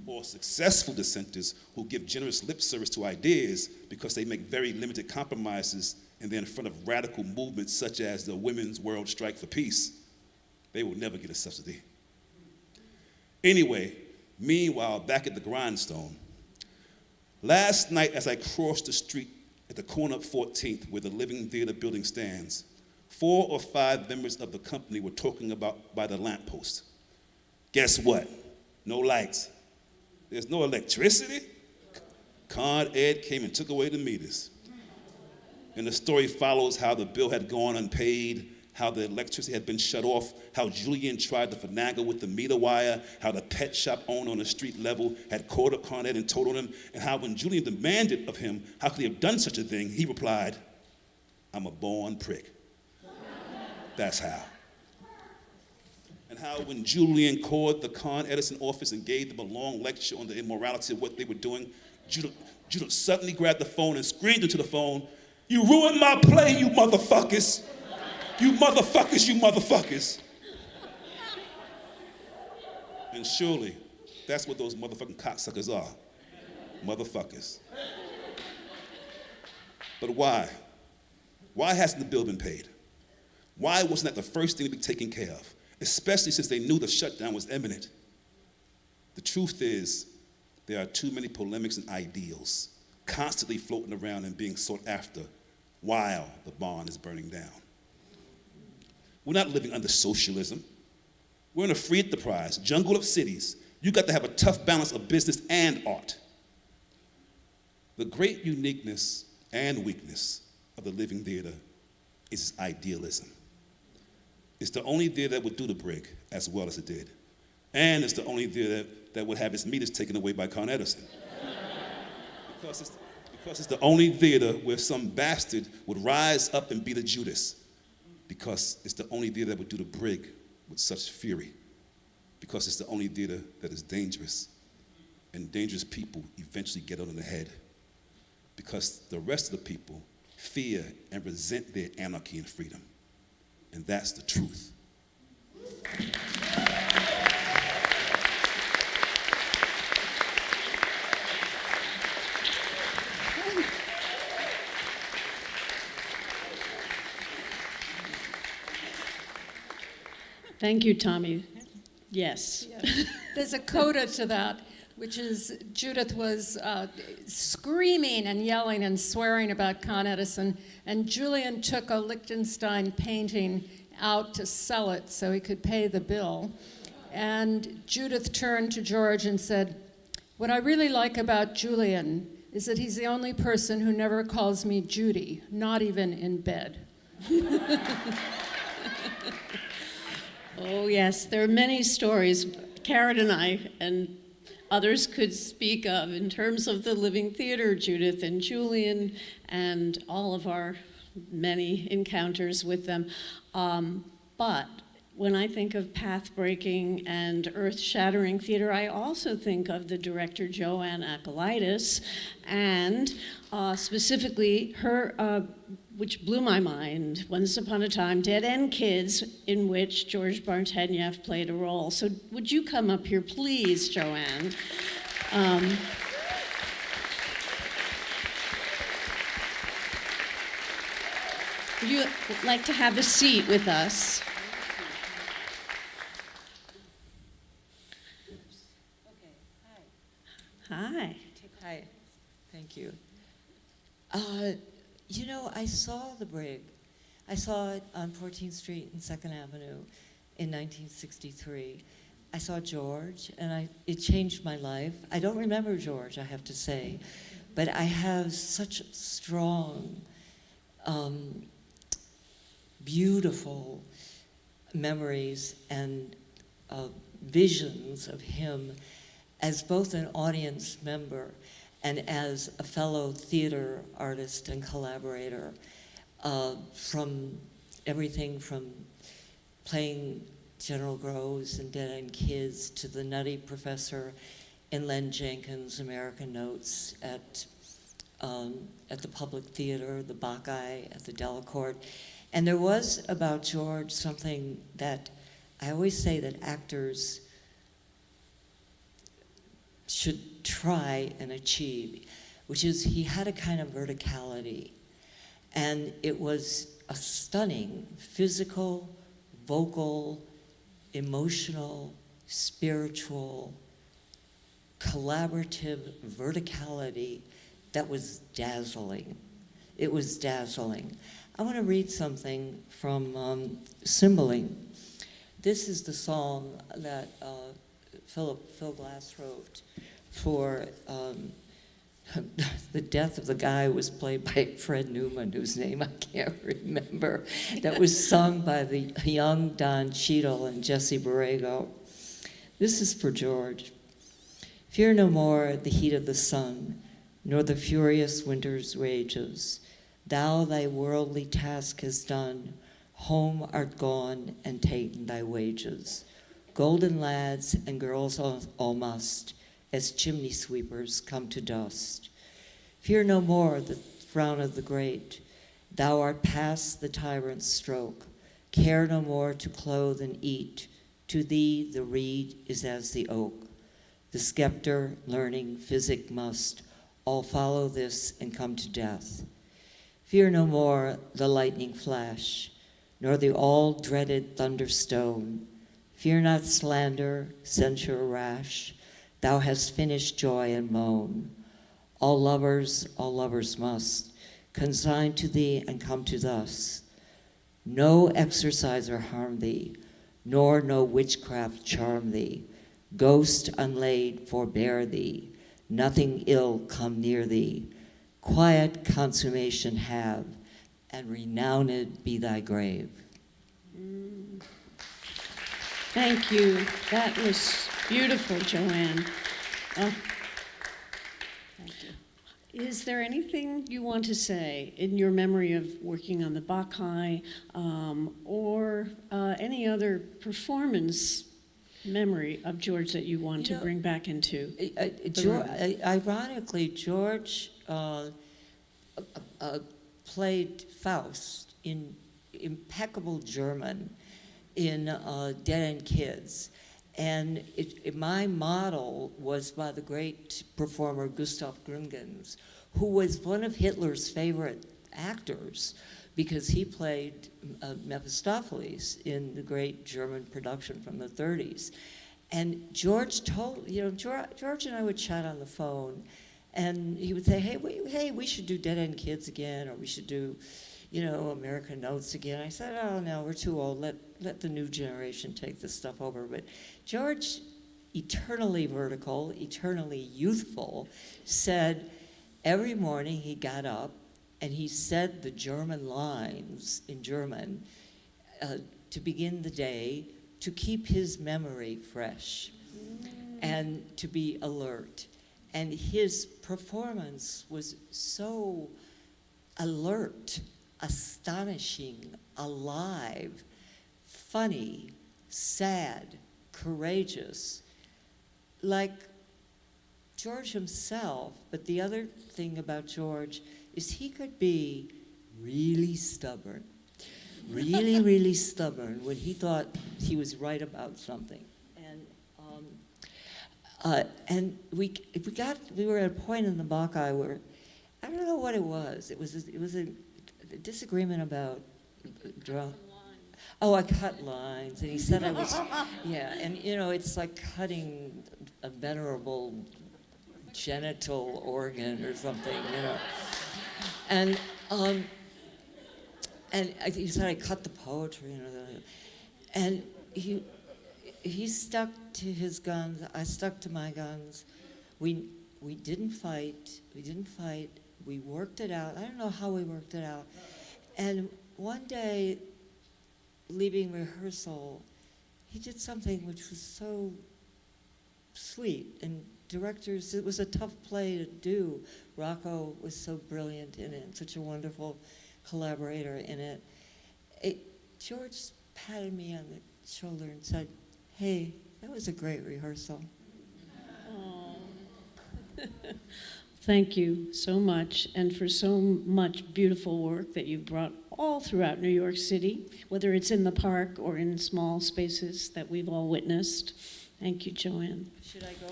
or successful dissenters who give generous lip service to ideas because they make very limited compromises and they're in front of radical movements such as the Women's World Strike for Peace, they will never get a subsidy. Anyway, meanwhile, back at the grindstone, last night as I crossed the street at the corner of 14th where the Living Theater building stands, 4 or 5 members of the company were talking about by the lamppost. Guess what? No lights. There's no electricity. Con Ed came and took away the meters. And the story follows how the bill had gone unpaid, how the electricity had been shut off, how Julian tried to finagle with the meter wire, how the pet shop owner on the street level had called up Con Ed and told on him, and how when Julian demanded of him how could he have done such a thing, he replied, "I'm a born prick." That's how. And how when Julian called the Con Edison office and gave them a long lecture on the immorality of what they were doing, Judith suddenly grabbed the phone and screamed into the phone, "You ruined my play, you motherfuckers! You motherfuckers, you motherfuckers!" And surely, that's what those motherfucking cocksuckers are. Motherfuckers. But why? Why hasn't the bill been paid? Why wasn't that the first thing to be taken care of? Especially since they knew the shutdown was imminent. The truth is, there are too many polemics and ideals constantly floating around and being sought after while the barn is burning down. We're not living under socialism. We're in a free enterprise, jungle of cities. You got to have a tough balance of business and art. The great uniqueness and weakness of the Living Theater is its idealism. It's the only theater that would do the brig as well as it did. And it's the only theater that would have its meters taken away by Con Edison. Because it's the only theater where some bastard would rise up and be the Judas. Because it's the only theater that would do the brig with such fury. Because it's the only theater that is dangerous. And dangerous people eventually get on the head. Because the rest of the people fear and resent their anarchy and freedom. And that's the truth. Thank you, Tommy. Yes. There's a coda to that, which is Judith was screaming and yelling and swearing about Con Edison, and Julian took a Liechtenstein painting out to sell it so he could pay the bill. And Judith turned to George and said, "What I really like about Julian is that he's the only person who never calls me Judy, not even in bed." Oh, yes, there are many stories Karen and I and others could speak of in terms of the living theater, Judith and Julian, and all of our many encounters with them. But when I think of path-breaking and earth-shattering theater, I also think of the director Joanne Akalaitis, and specifically her, which blew my mind, Once Upon a Time, Dead End Kids, in which George Bartenieff played a role. So would you come up here, please, Joanne? Would you like to have a seat with us? Hi. Hi, thank you. You know, I saw the brig. I saw it on 14th Street and 2nd Avenue in 1963. I saw George, and it changed my life. I don't remember George, I have to say, but I have such strong, beautiful memories and visions of him as both an audience member and as a fellow theater artist and collaborator, from everything from playing General Groves and Dead End Kids to the nutty professor in Len Jenkins' American Notes at the Public Theater, the Bacchae at the Delacorte. And there was about George something that I always say that actors should try and achieve, which is he had a kind of verticality. And it was a stunning physical, vocal, emotional, spiritual, collaborative verticality that was dazzling. It was dazzling. I want to read something from Cymbeline. This is the song that Phil Glass wrote for the death of the guy who was played by Fred Newman, whose name I can't remember, that was sung by the young Don Cheadle and Jesse Borrego. This is for George. Fear no more the heat of the sun, nor the furious winter's rages. Thou thy worldly task hast done, home art gone and ta'en thy wages. Golden lads and girls all must, as chimney sweepers come to dust. Fear no more the frown of the great, thou art past the tyrant's stroke. Care no more to clothe and eat, to thee the reed is as the oak. The scepter, learning, physic must, all follow this and come to death. Fear no more the lightning flash, nor the all-dreaded thunderstone. Fear not slander, censure rash, thou hast finished joy and moan. All lovers must, consign to thee and come to thus. No exorciser harm thee, nor no witchcraft charm thee. Ghost unlaid forbear thee, nothing ill come near thee. Quiet consummation have, and renowned be thy grave. Thank you. That was beautiful, Joanne. Oh, thank you. Is there anything you want to say in your memory of working on the Bacchae, or any other performance memory of George that you want to bring back into Ironically, George played Faust in impeccable German in Dead End Kids. And my model was by the great performer Gustav Gründgens, who was one of Hitler's favorite actors because he played Mephistopheles in the great German production from the 30s. And George George and I would chat on the phone, and he would say, hey, we should do Dead End Kids again, or we should do, American Notes again. I said, oh, no, we're too old. Let the new generation take this stuff over. But George, eternally vertical, eternally youthful, said every morning he got up and he said the German lines in German to begin the day, to keep his memory fresh and to be alert. And his performance was so alert, astonishing, alive, funny, sad, courageous, like George himself. But the other thing about George is he could be really stubborn, really, really stubborn when he thought he was right about something. And we were at a point in the Bacchae where I don't know what it was. It was a disagreement about drunk. Oh, I cut lines, and he said I was, yeah, and it's like cutting a venerable genital organ or something, and he said I cut the poetry, and he stuck to his guns. I stuck to my guns. We didn't fight. We worked it out. I don't know how we worked it out. And one day, leaving rehearsal, he did something which was so sweet. And directors, it was a tough play to do. Rocco was so brilliant in it, such a wonderful collaborator in it. George patted me on the shoulder and said, "Hey, that was a great rehearsal." Oh. Thank you so much, and for so much beautiful work that you've brought all throughout New York City, whether it's in the park or in small spaces that we've all witnessed. Thank you, Joanne. Should I go?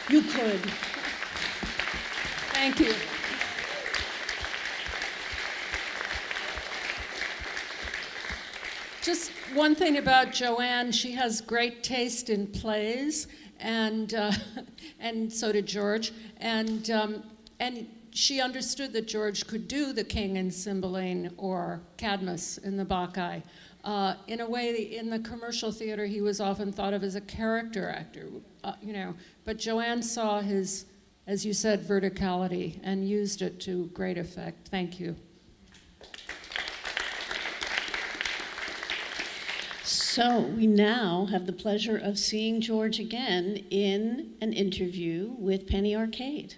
You could. Thank you. Just one thing about Joanne, she has great taste in plays, and so did George, and she understood that George could do the King in Cymbeline or Cadmus in the Bacchae. In a way, in the commercial theater, he was often thought of as a character actor, but Joanne saw his, as you said, verticality and used it to great effect. Thank you. So we now have the pleasure of seeing George again in an interview with Penny Arcade.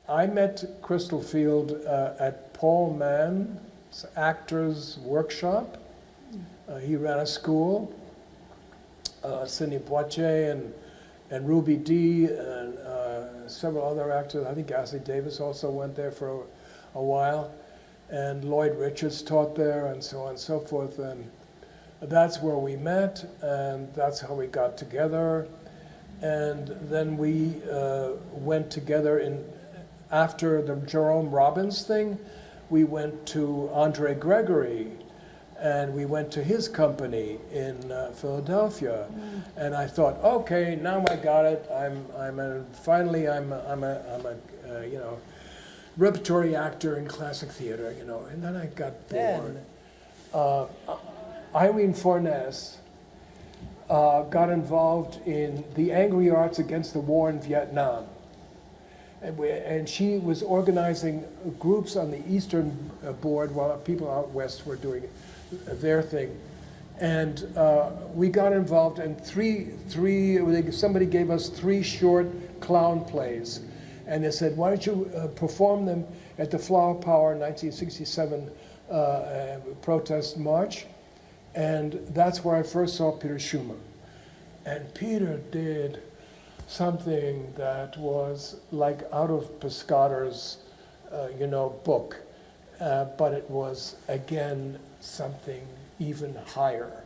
I met Crystal Field at Paul Mann's Actors Workshop. He ran a school. Sidney Poitier and Ruby Dee and several other actors. I think Ashley Davis also went there for a while. And Lloyd Richards taught there, and so on and so forth. And that's where we met, and that's how we got together. And then we went together after the Jerome Robbins thing. We went to Andre Gregory, and we went to his company in Philadelphia. And I thought, okay, now I got it. I'm a repertory actor in classic theater, and then I got bored. Irene Fornes got involved in the angry arts against the war in Vietnam. and she was organizing groups on the eastern board while people out west were doing their thing. And we got involved in somebody gave us 3 short clown plays. And they said, why don't you perform them at the Flower Power 1967 protest march? And that's where I first saw Peter Schumann. And Peter did something that was like out of Piscator's, book. But it was, again, something even higher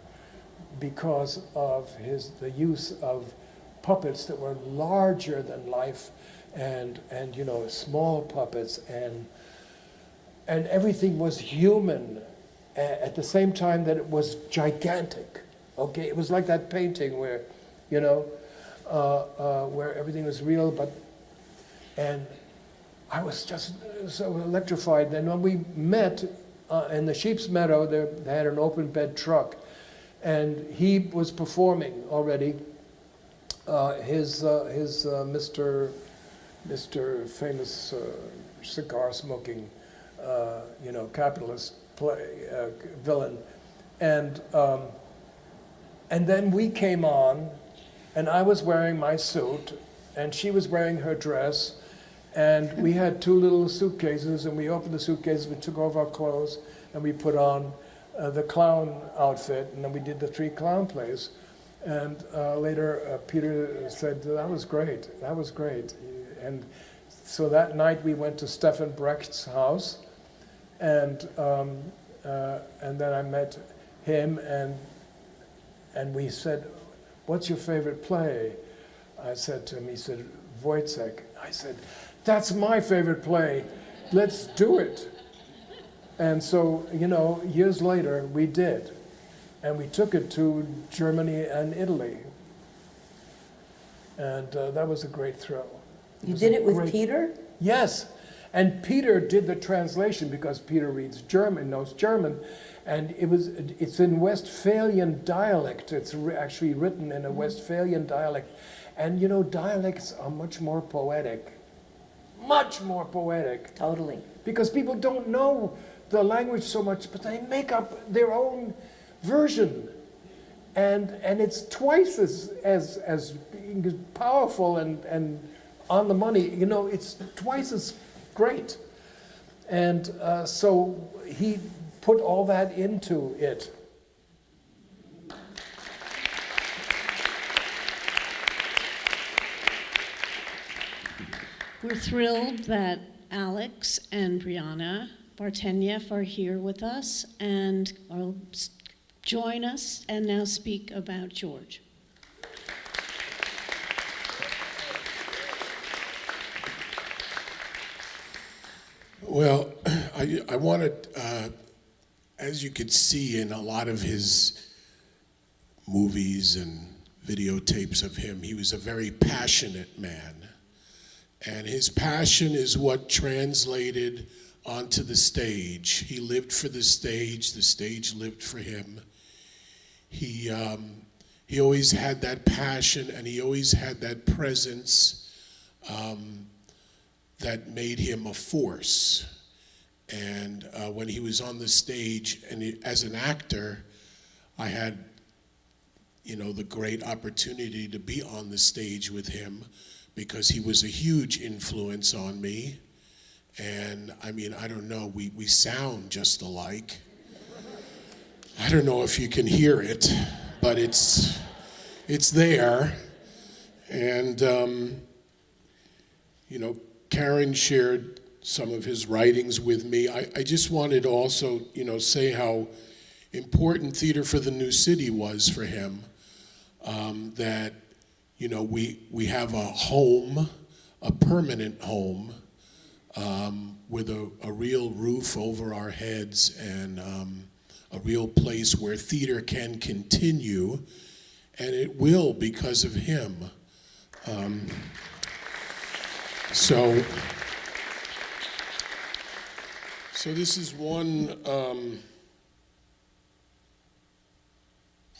because of the use of puppets that were larger than life and small puppets and everything was human at the same time that it was gigantic. Okay, it was like that painting where, where everything was real, and I was just so electrified. Then when we met in the Sheep's Meadow, they had an open bed truck, and he was performing already his Mr. Famous cigar smoking, capitalist villain, and then we came on, and I was wearing my suit, and she was wearing her dress, and we had 2 little suitcases, and we opened the suitcases, we took off our clothes, and we put on the clown outfit, and then we did the 3 clown plays. And later, Peter said, that was great. And so that night we went to Stefan Brecht's house, and then I met him, and we said, what's your favorite play? I said to him, he said, Wojciech. I said, that's my favorite play. Let's do it. And so, years later, we did. And we took it to Germany and Italy. And that was a great thrill. You did it with Peter? Yes. And Peter did the translation because Peter reads German, knows German. And it's in Westphalian dialect. It's actually written in a Westphalian dialect. And dialects are much more poetic. Much more poetic. Totally. Because people don't know the language so much, but they make up their own version. And it's twice as powerful and on the money. It's twice as great. And so he put all that into it. We're thrilled that Alex and Brianna Bartenieff are here with us and will join us and now speak about George. Well, I wanted, as you could see in a lot of his movies and videotapes of him, he was a very passionate man. And his passion is what translated onto the stage. He lived for the stage lived for him. He always had that passion, and he always had that presence that made him a force. And when he was on the stage, and as an actor, I had, the great opportunity to be on the stage with him because he was a huge influence on me. And I don't know, we sound just alike. I don't know if you can hear it, but it's there. And, Karen shared some of his writings with me. I just wanted to also, say how important Theater for the New City was for him. That, we have a home, a permanent home, with a real roof over our heads and a real place where theater can continue, and it will because of him. So this is one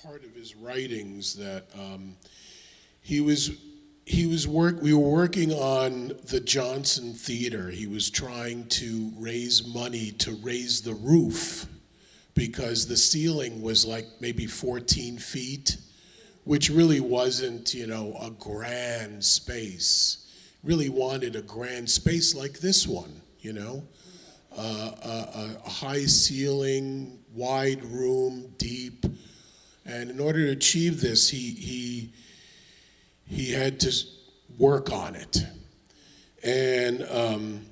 part of his writings that he we were working on the Johnson Theater. He was trying to raise money to raise the roof because the ceiling was like maybe 14 feet, which really wasn't, a grand space. Really wanted a grand space like this one, a high ceiling, wide room, deep. And in order to achieve this, he had to work on it. And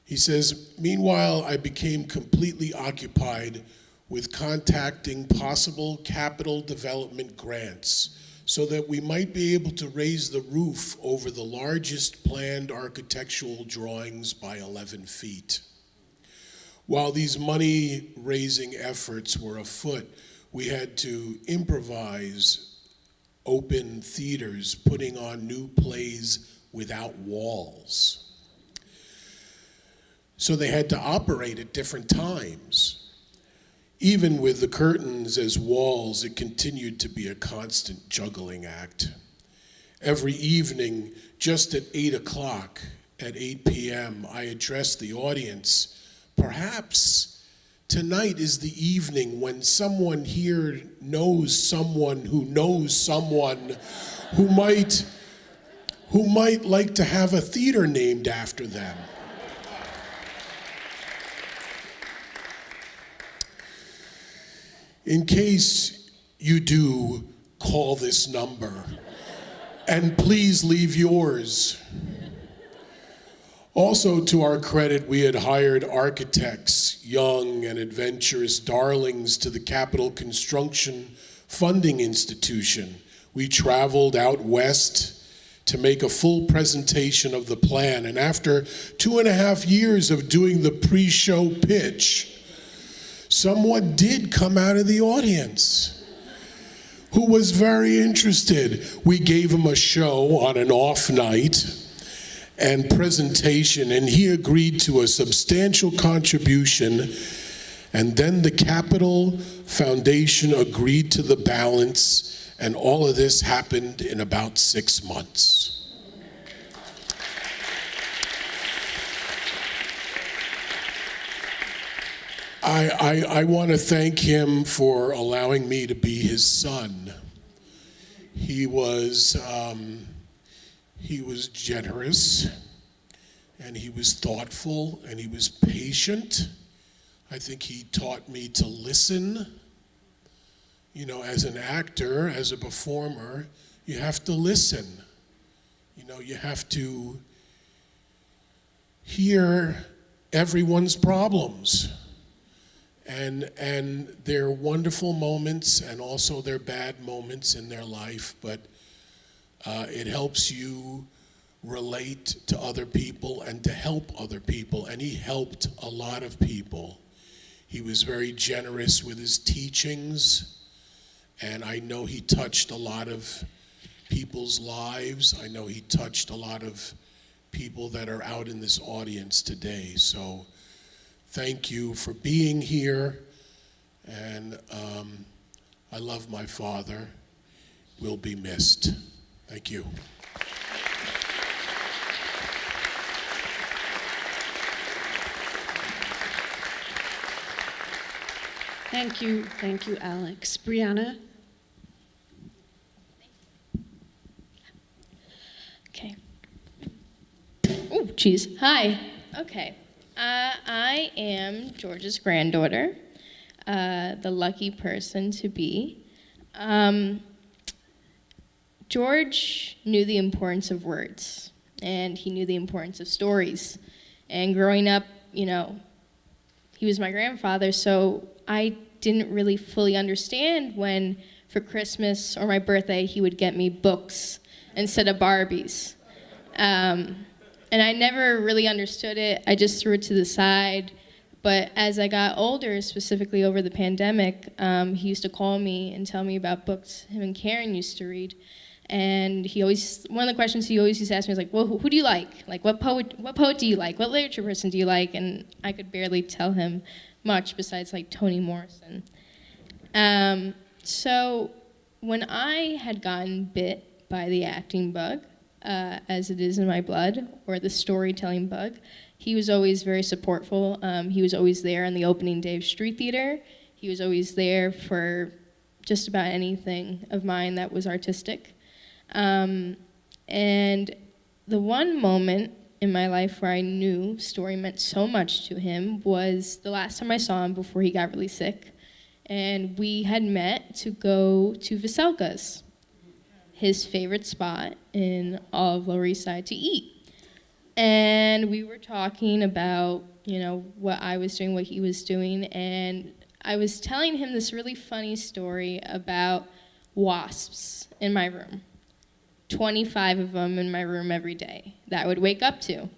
he says, meanwhile, I became completely occupied with contacting possible capital development grants so that we might be able to raise the roof over the largest planned architectural drawings by 11 feet. While these money-raising efforts were afoot, we had to improvise open theaters, putting on new plays without walls. So they had to operate at different times. Even with the curtains as walls, it continued to be a constant juggling act. Every evening, just at 8 o'clock, at 8 p.m., I addressed the audience. Perhaps tonight is the evening when someone here knows someone who knows someone who might like to have a theater named after them. In case you do, call this number, and please leave yours. Also, to our credit, we had hired architects, young and adventurous darlings to the Capital Construction Funding Institution. We traveled out west to make a full presentation of the plan, and after 2.5 years of doing the pre-show pitch, someone did come out of the audience who was very interested. We gave him a show on an off night and presentation, and he agreed to a substantial contribution, and then the Capital Foundation agreed to the balance, and all of this happened in about 6 months. I want to thank him for allowing me to be his son. He was generous, and he was thoughtful, and he was patient. I think he taught me to listen. As an actor, as a performer, you have to listen. You have to hear everyone's problems. And there are wonderful moments and also there are bad moments in their life, but it helps you relate to other people and to help other people, and he helped a lot of people. He was very generous with his teachings, and I know he touched a lot of people's lives. I know he touched a lot of people that are out in this audience today. So thank you for being here, and I love my father. Will be missed. Thank you. Thank you, Alex. Brianna? Okay. Oh, geez. Hi. Okay. I am George's granddaughter, the lucky person to be. George knew the importance of words, and he knew the importance of stories. And growing up, he was my grandfather, so I didn't really fully understand when, for Christmas or my birthday, he would get me books instead of Barbies. And I never really understood it. I just threw it to the side. But as I got older, specifically over the pandemic, he used to call me and tell me about books him and Karen used to read. And one of the questions he always used to ask me was like, well, who do you like? Like, what poet do you like? What literature person do you like? And I could barely tell him much besides like Toni Morrison. So when I had gotten bit by the acting bug, as it is in my blood, or the storytelling bug. He was always very supportful. He was always there on the opening day of Street Theater. He was always there for just about anything of mine that was artistic. And the one moment in my life where I knew story meant so much to him was the last time I saw him before he got really sick. And we had met to go to Veselka's, his favorite spot in all of Lower East Side, to eat. And we were talking about, what I was doing, what he was doing, and I was telling him this really funny story about wasps in my room. 25 of them in my room every day that I would wake up to.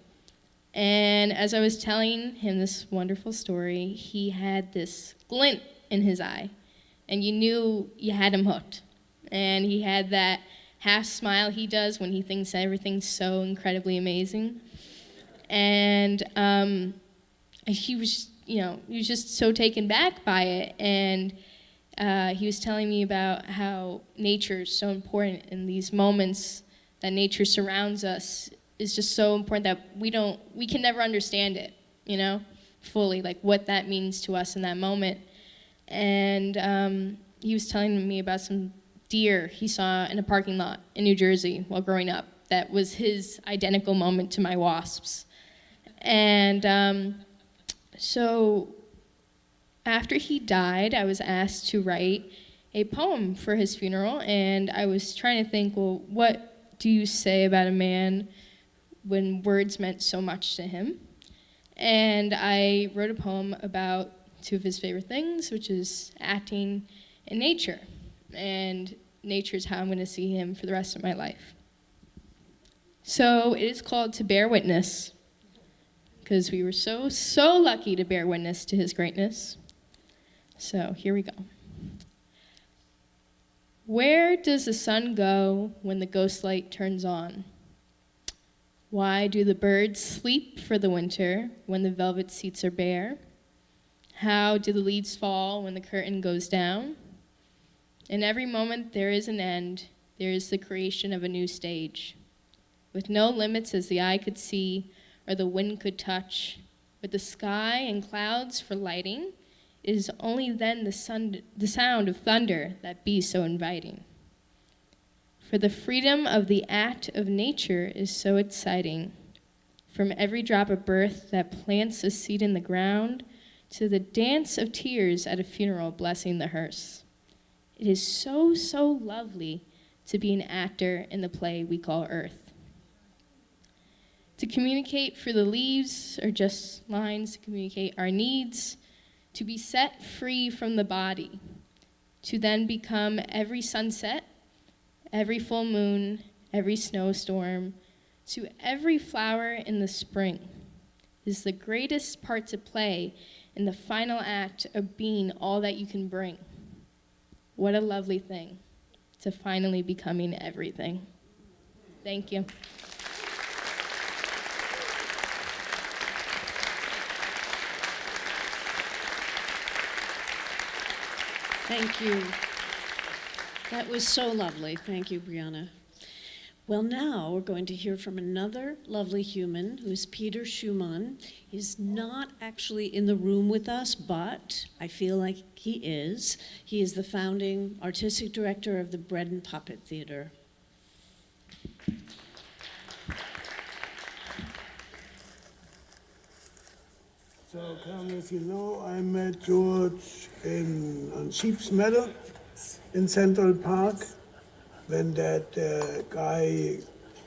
And as I was telling him this wonderful story, he had this glint in his eye, and you knew you had him hooked. And he had that half smile he does when he thinks everything's so incredibly amazing. And he was just so taken back by it. And he was telling me about how nature is so important in these moments that nature surrounds us is just so important that we can never understand it, fully, like what that means to us in that moment. And he was telling me about some deer he saw in a parking lot in New Jersey while growing up. That was his identical moment to my wasps. And so after he died, I was asked to write a poem for his funeral, and I was trying to think, well, what do you say about a man when words meant so much to him? And I wrote a poem about two of his favorite things, which is acting and nature. And nature is how I'm going to see him for the rest of my life. So it is called To Bear Witness, because we were so lucky to bear witness to his greatness. So here we go. Where does the sun go when the ghost light turns on? Why do the birds sleep for the winter when the velvet seats are bare? How do the leaves fall when the curtain goes down? In every moment there is an end. There is the creation of a new stage, with no limits as the eye could see or the wind could touch, with the sky and clouds for lighting. It is only then the sound of thunder that be so inviting. For the freedom of the act of nature is so exciting. From every drop of birth that plants a seed in the ground to the dance of tears at a funeral blessing the hearse. It is so lovely to be an actor in the play we call Earth. To communicate through the leaves or just lines to communicate our needs, to be set free from the body, to then become every sunset, every full moon, every snowstorm, to every flower in the spring, is the greatest part to play in the final act of being all that you can bring. What a lovely thing, to finally becoming everything. Thank you. Thank you. That was so lovely. Thank you, Brianna. Well, now we're going to hear from another lovely human who's Peter Schumann. He's not actually in the room with us, but I feel like he is. He is the founding artistic director of the Bread and Puppet Theater. So, Karen, as you know, I met George on Sheep's Meadow in Central Park when that guy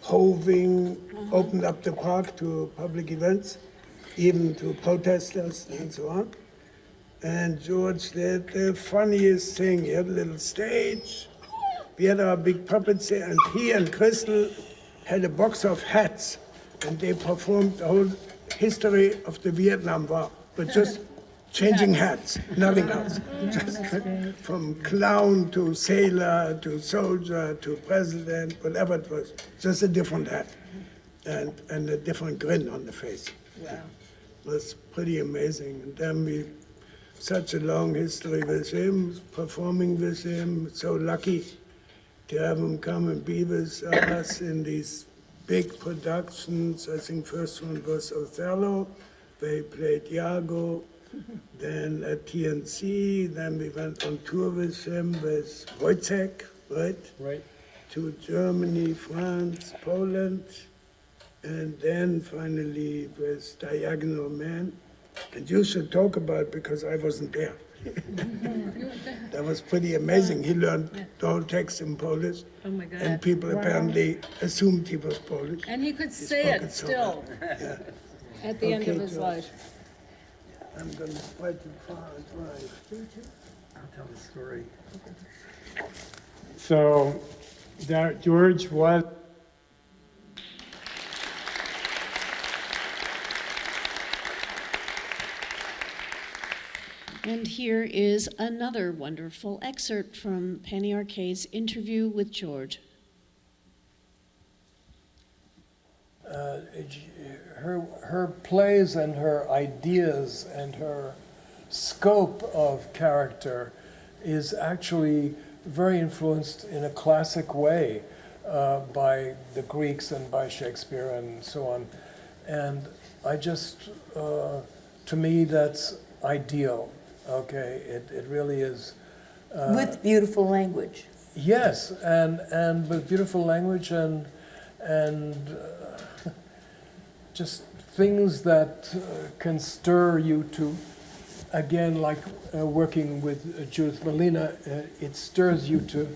Hoving opened up the park to public events, even to protesters and so on. And George did the funniest thing. He had a little stage. We had our big puppets there, and he and Crystal had a box of hats, and they performed the whole history of the Vietnam War, but just changing hats, nothing else. Just from clown to sailor to soldier to president, whatever it was, just a different hat and a different grin on the face. Wow. It was pretty amazing. And then such a long history with him, performing with him, so lucky to have them come and be with us in these big productions. I think first one was Othello, where he played Iago. Then at TNC, then we went on tour with him with Wojciech, right? Right. To Germany, France, Poland, and then finally with Diagonal Man. And you should talk about it because I wasn't there. That was pretty amazing. He learned the whole text in Polish. Oh my God. And people apparently assumed he was Polish. And he could He say spoke it so still well. Yeah. at the end of Okay, his George. life. I'm going to try to drive. I'll tell the story. So, George was. And here is another wonderful excerpt from Penny Arcade's interview with George. Her plays and her ideas and her scope of character is actually very influenced in a classic way by the Greeks and by Shakespeare and so on. And I just, to me, that's ideal. Okay, it really is. With beautiful language. Yes, and with beautiful language and just things that can stir you to, again, like working with Judith Malina, it stirs you to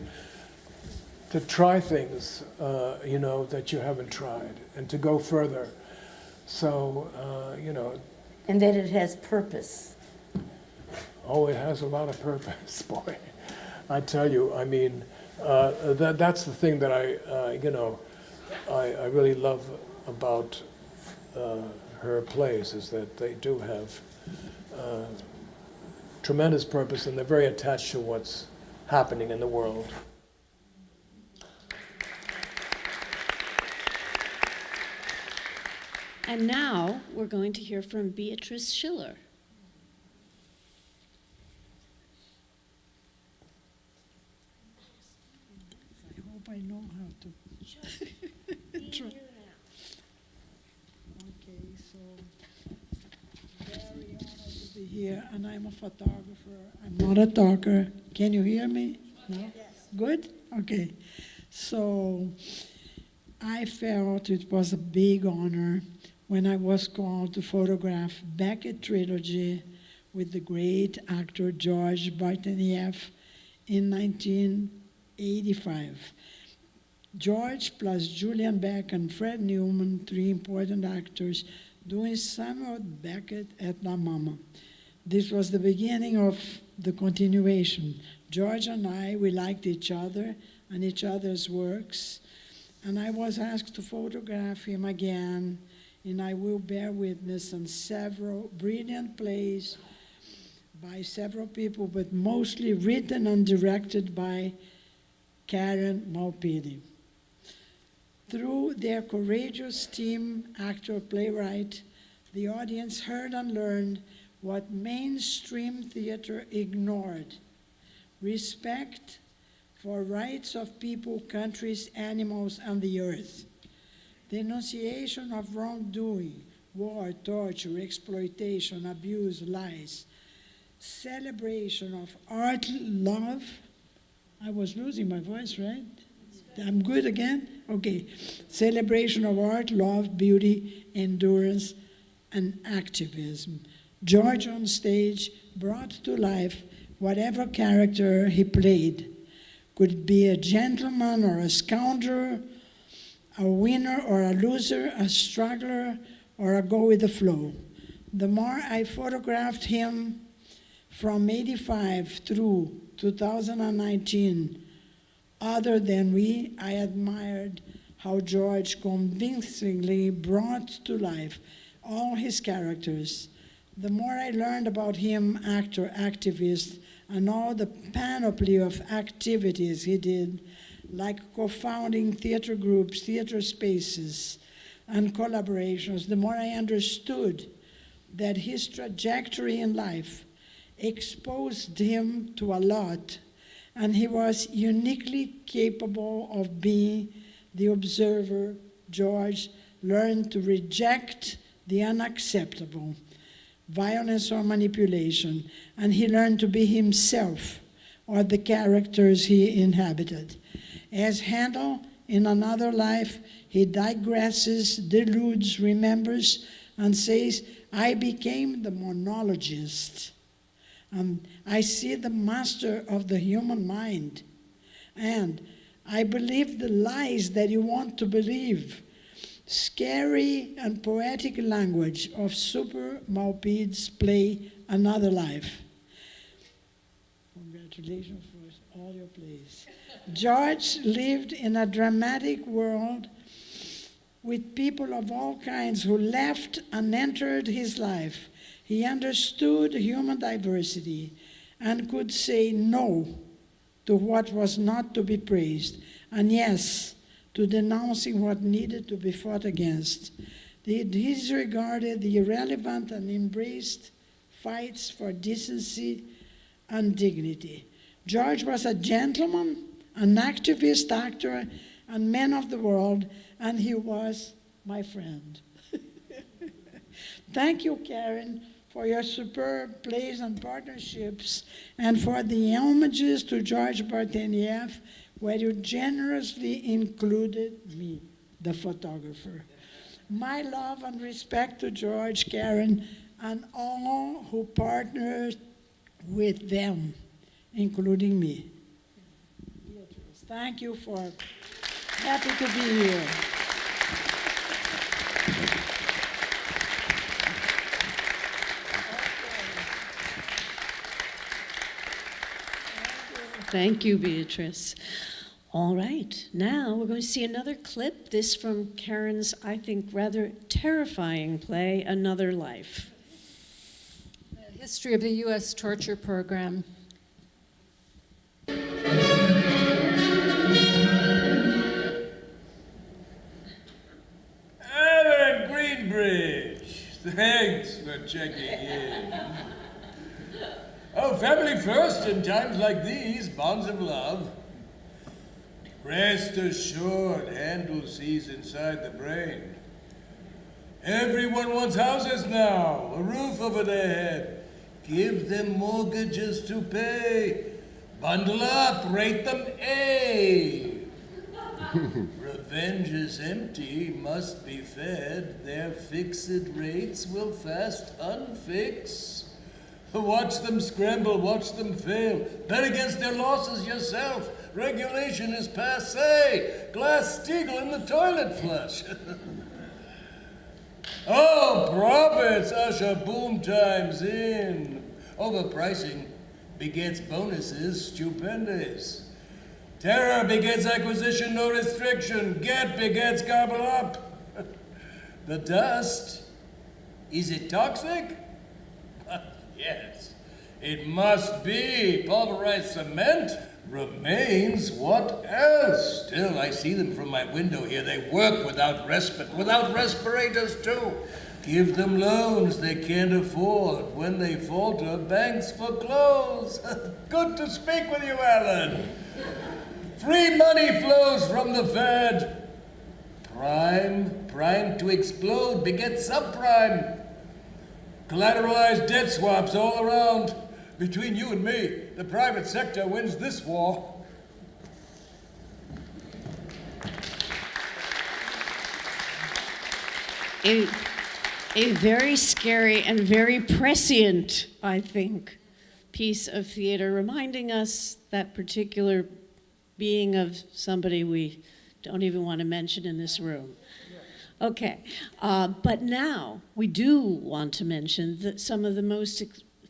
try things, you know, that you haven't tried, and to go further. So, you know. And that it has purpose. Oh, it has a lot of purpose, boy. I tell you, I mean, that's the thing that I really love about her plays, is that they do have tremendous purpose, and they're very attached to what's happening in the world. And now we're going to hear from Beatrice Schiller. I know how to. Try. Okay, so very honored to be here, and I'm a photographer. I'm not a talker. Can you hear me? No? Yes. Good? Okay. So I felt it was a big honor when I was called to photograph Beckett Trilogy with the great actor George Bartenieff in 1985. George plus Julian Beck and Fred Newman, three important actors, doing Samuel Beckett at La Mama. This was the beginning of the continuation. George and I, we liked each other and each other's works, and I was asked to photograph him again, and I will bear witness on several brilliant plays by several people, but mostly written and directed by Karen Malpede. Through their courageous team, actor, playwright, the audience heard and learned what mainstream theater ignored: respect for rights of people, countries, animals, and the earth. Denunciation of wrongdoing, war, torture, exploitation, abuse, lies. Celebration of art, love. I was losing my voice, right? I'm good again? Okay. Celebration of art, love, beauty, endurance, and activism. George on stage brought to life whatever character he played. Could be a gentleman or a scoundrel, a winner or a loser, a struggler or a go with the flow. The more I photographed him from 85 through 2019, other than I admired how George convincingly brought to life all his characters. The more I learned about him, actor, activist, and all the panoply of activities he did, like co-founding theater groups, theater spaces, and collaborations, the more I understood that his trajectory in life exposed him to a lot, and he was uniquely capable of being the observer. George learned to reject the unacceptable, violence or manipulation, and he learned to be himself or the characters he inhabited. As Handel in Another Life, he digresses, deludes, remembers, and says, I became the monologist. I see the master of the human mind. And I believe the lies that you want to believe. Scary and poetic language of Super Malpede's play Another Life. Congratulations for all your plays. George lived in a dramatic world with people of all kinds who left and entered his life. He understood human diversity and could say no to what was not to be praised, and yes to denouncing what needed to be fought against. He disregarded the irrelevant and embraced fights for decency and dignity. George was a gentleman, an activist, actor, and man of the world, and he was my friend. Thank you, Karen, for your superb plays and partnerships, and for the homages to George Bartenieff, where you generously included me, the photographer. My love and respect to George, Karen, and all who partnered with them, including me. Beatrice, thank you for happy to be here. Thank you, Beatrice. All right, now we're going to see another clip, this from Karen's, I think, rather terrifying play, Another Life. The history of the U.S. torture program. Alan Greenbridge, thanks for checking in. Oh, family first in times like these, bonds of love. Rest assured, Handel sees inside the brain. Everyone wants houses now, a roof over their head. Give them mortgages to pay. Bundle up, rate them A. Revenge is empty, must be fed. Their fixed rates will fast unfix. Watch them scramble, watch them fail. Bet against their losses yourself. Regulation is passé. Glass-Steagall in the toilet flush. Oh, profits usher boom times in. Overpricing begets bonuses stupendous. Terror begets acquisition, no restriction. Get begets gobble up. The dust, is it toxic? Yes, it must be. Pulverized cement remains. What else? Still, I see them from my window here. They work without respite, without respirators too. Give them loans they can't afford. When they falter, banks foreclose. Good to speak with you, Alan. Free money flows from the Fed. Prime to explode begets subprime. Collateralized debt swaps all around. Between you and me, the private sector wins this war. A very scary and very prescient, I think, piece of theater, reminding us that particular being of somebody we don't even want to mention in this room. Okay, but now we do want to mention that some of the most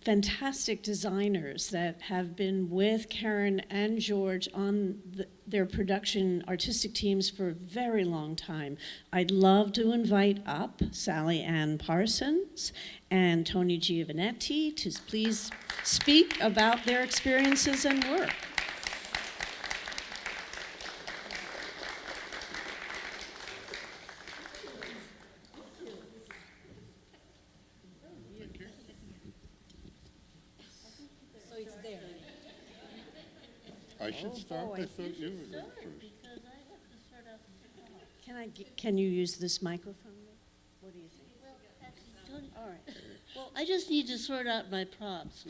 fantastic designers that have been with Karen and George on their production artistic teams for a very long time. I'd love to invite up Sally Ann Parsons and Tony Giovannetti to please speak about their experiences and work. I should start? I thought you were going first. Can you use this microphone? What do you think? All right. Well, I just need to sort out my props.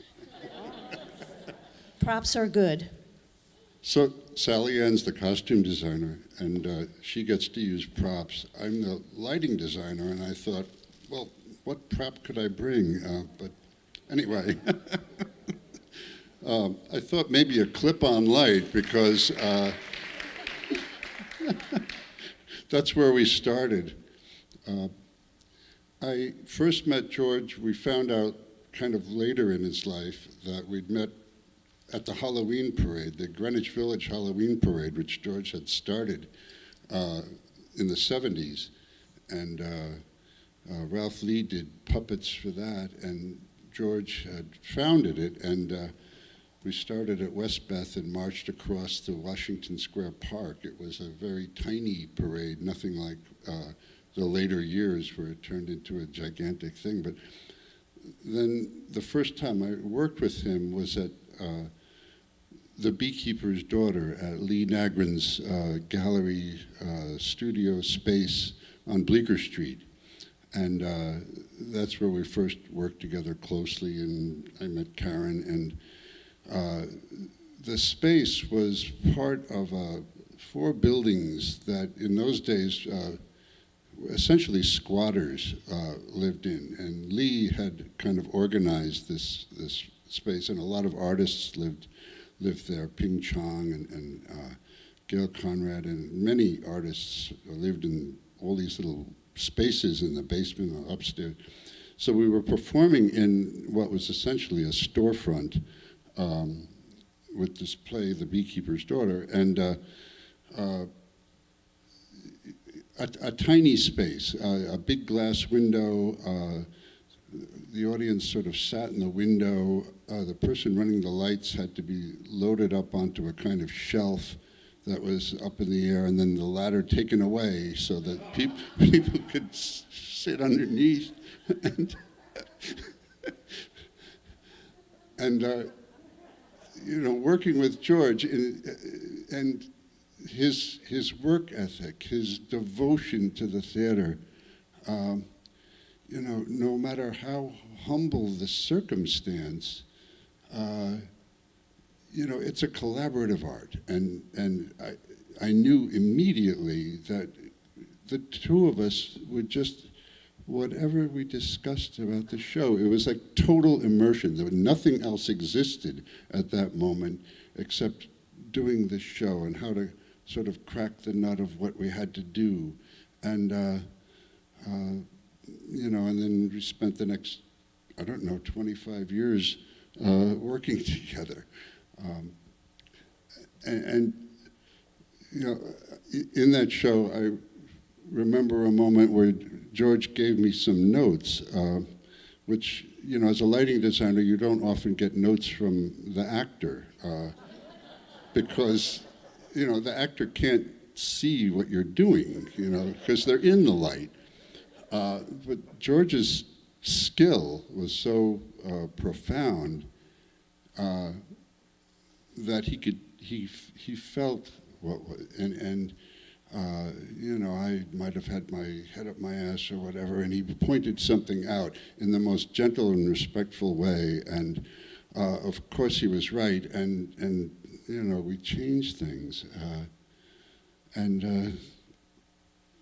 Props are good. So Sally Ann's the costume designer, and she gets to use props. I'm the lighting designer, and I thought, well, what prop could I bring? But anyway, I thought maybe a clip-on light, because that's where we started. I first met George, we found out kind of later in his life that we'd met at the Halloween Parade, the Greenwich Village Halloween Parade, which George had started in the 70s. And Ralph Lee did puppets for that, and George had founded it, and we started at Westbeth and marched across to Washington Square Park. It was a very tiny parade, nothing like the later years where it turned into a gigantic thing. But then the first time I worked with him was at The Beekeeper's Daughter at Lee Nagrin's gallery studio space on Bleecker Street. And that's where we first worked together closely, and I met Karen. And the space was part of 4 buildings that in those days essentially squatters lived in. And Lee had kind of organized this space, and a lot of artists lived there. Ping Chong and Gail Conrad, and many artists lived in all these little spaces in the basement or upstairs. So we were performing in what was essentially a storefront with this play, The Beekeeper's Daughter, and a tiny space, a big glass window. The audience sort of sat in the window. The person running the lights had to be loaded up onto a kind of shelf that was up in the air, and then the ladder taken away so that people could sit underneath. And you know, working with George and his work ethic, his devotion to the theater, you know, no matter how humble the circumstance, you know, it's a collaborative art, and I knew immediately that the two of us would just, whatever we discussed about the show, it was like total immersion. There was nothing else existed at that moment except doing the show and how to sort of crack the nut of what we had to do, and you know, and then we spent the next, I don't know, 25 years working together. And you know, in that show, I remember a moment where George gave me some notes, which, you know, as a lighting designer, you don't often get notes from the actor, because, you know, the actor can't see what you're doing, you know, because they're in the light. But George's skill was so profound that he felt what, and you know, I might have had my head up my ass or whatever, and he pointed something out in the most gentle and respectful way, and of course he was right, and you know, we changed things, and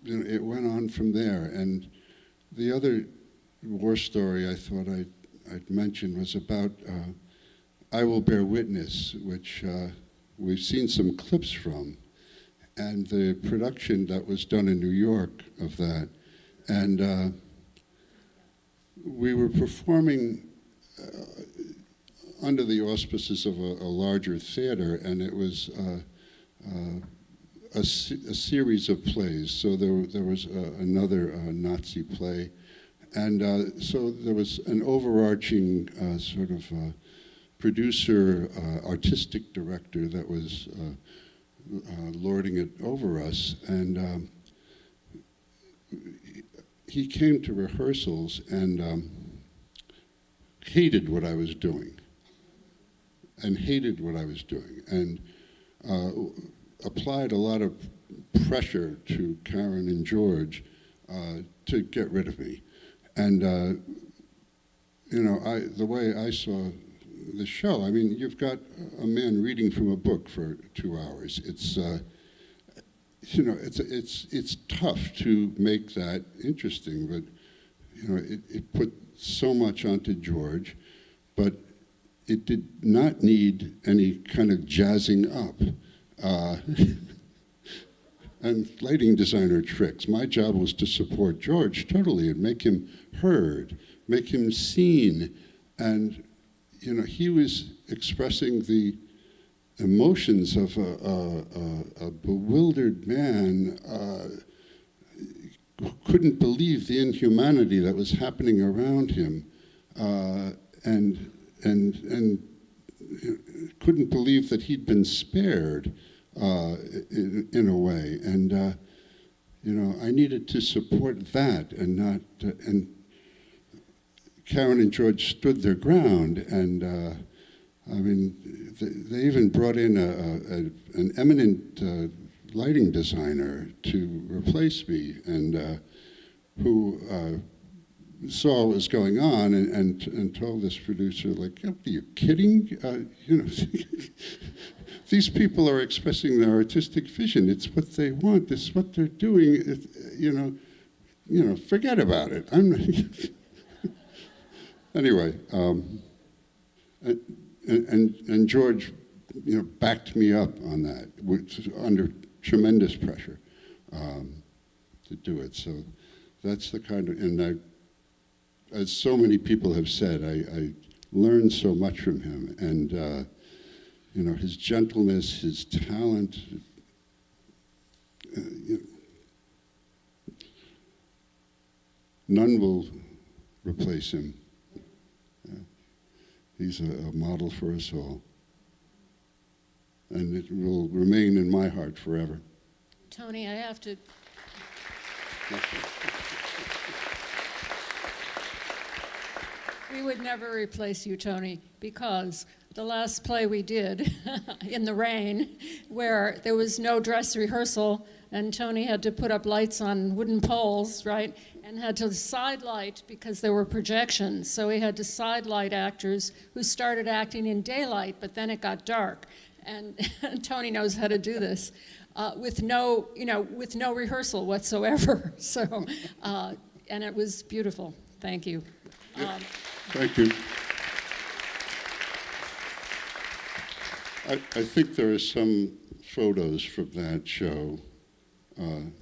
you know, it went on from there. And the other war story I thought I'd mention was about I Will Bear Witness, which we've seen some clips from, and the production that was done in New York of that. And we were performing under the auspices of a larger theater, and it was a series of plays. So there was another Nazi play, and so there was an overarching sort of producer, artistic director that was lording it over us, and he came to rehearsals and hated what I was doing, and applied a lot of pressure to Karen and George to get rid of me. And, the way I saw the show, I mean, you've got a man reading from a book for 2 hours. It's, it's tough to make that interesting, but, it put so much onto George, but it did not need any kind of jazzing up. And lighting designer tricks. My job was to support George totally and make him heard, make him seen. And, he was expressing the emotions of a bewildered man who couldn't believe the inhumanity that was happening around him, and couldn't believe that he'd been spared in a way. And, I needed to support that and not, and Karen and George stood their ground, and they even brought in an eminent lighting designer to replace me, and who saw what was going on and told this producer, like, are you kidding? These people are expressing their artistic vision. It's what they want. It's what they're doing. Forget about it. Anyway, and George, backed me up on that, which under tremendous pressure to do it. So that's the kind of, and as so many people have said, I learned so much from him, and his gentleness, his talent. None will replace him. He's a model for us all. And it will remain in my heart forever. Tony, I have to... We would never replace you, Tony, because the last play we did in the rain, where there was no dress rehearsal, and Tony had to put up lights on wooden poles, right, and had to side light because there were projections. So he had to side light actors who started acting in daylight, but then it got dark. And Tony knows how to do this with no rehearsal whatsoever. So, and it was beautiful. Thank you. Thank you. I think there are some photos from that show. From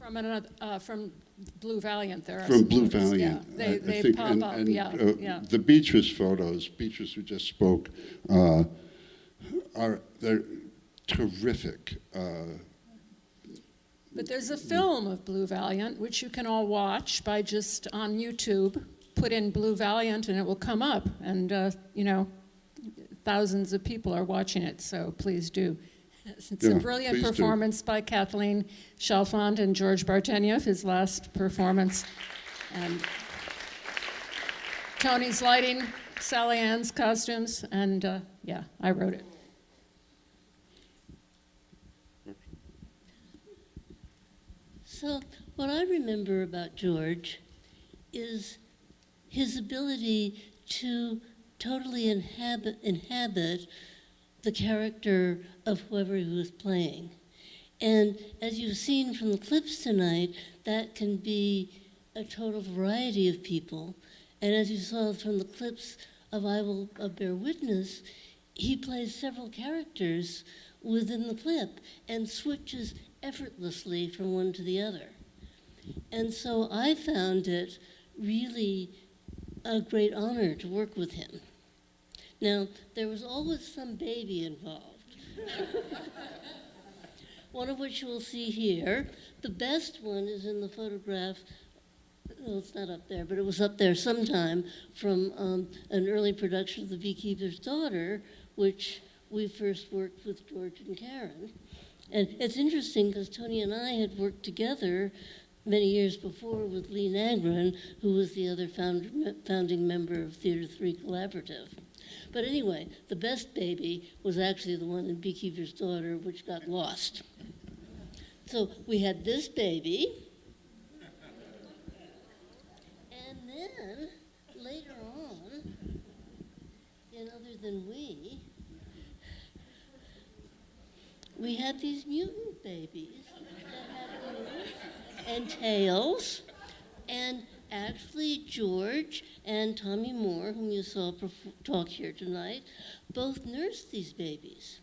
Blue Valiant, there are from some Blue photos. Valiant. Yeah, they think, pop up. Yeah. The Beatrice photos, Beatrice who just spoke, they're terrific. But there's a film of Blue Valiant, which you can all watch by just on YouTube. Put in Blue Valiant and it will come up. And, thousands of people are watching it, so please do. It's a brilliant performance by Kathleen Chalfant and George Bartenieff, his last performance. And Tony's lighting, Sally Ann's costumes, and I wrote it. So what I remember about George is his ability to totally inhabit the character of whoever he was playing. And as you've seen from the clips tonight, that can be a total variety of people. And as you saw from the clips of I Will Bear Witness, he plays several characters within the clip and switches effortlessly from one to the other. And so I found it really a great honor to work with him. Now, there was always some baby involved, one of which you will see here. The best one is in the photograph, well, it's not up there, but it was up there sometime from an early production of The Beekeeper's Daughter, which we first worked with George and Karen. And it's interesting because Tony and I had worked together many years before with Lee Nagrin, who was the other founding member of Theater Three Collaborative. But anyway, the best baby was actually the one in Beekeeper's Daughter, which got lost. So we had this baby, and then later on, in Other Than we had these mutant babies that had ears and tails, and actually George and Tommy Moore, whom you saw talk here tonight, both nursed these babies.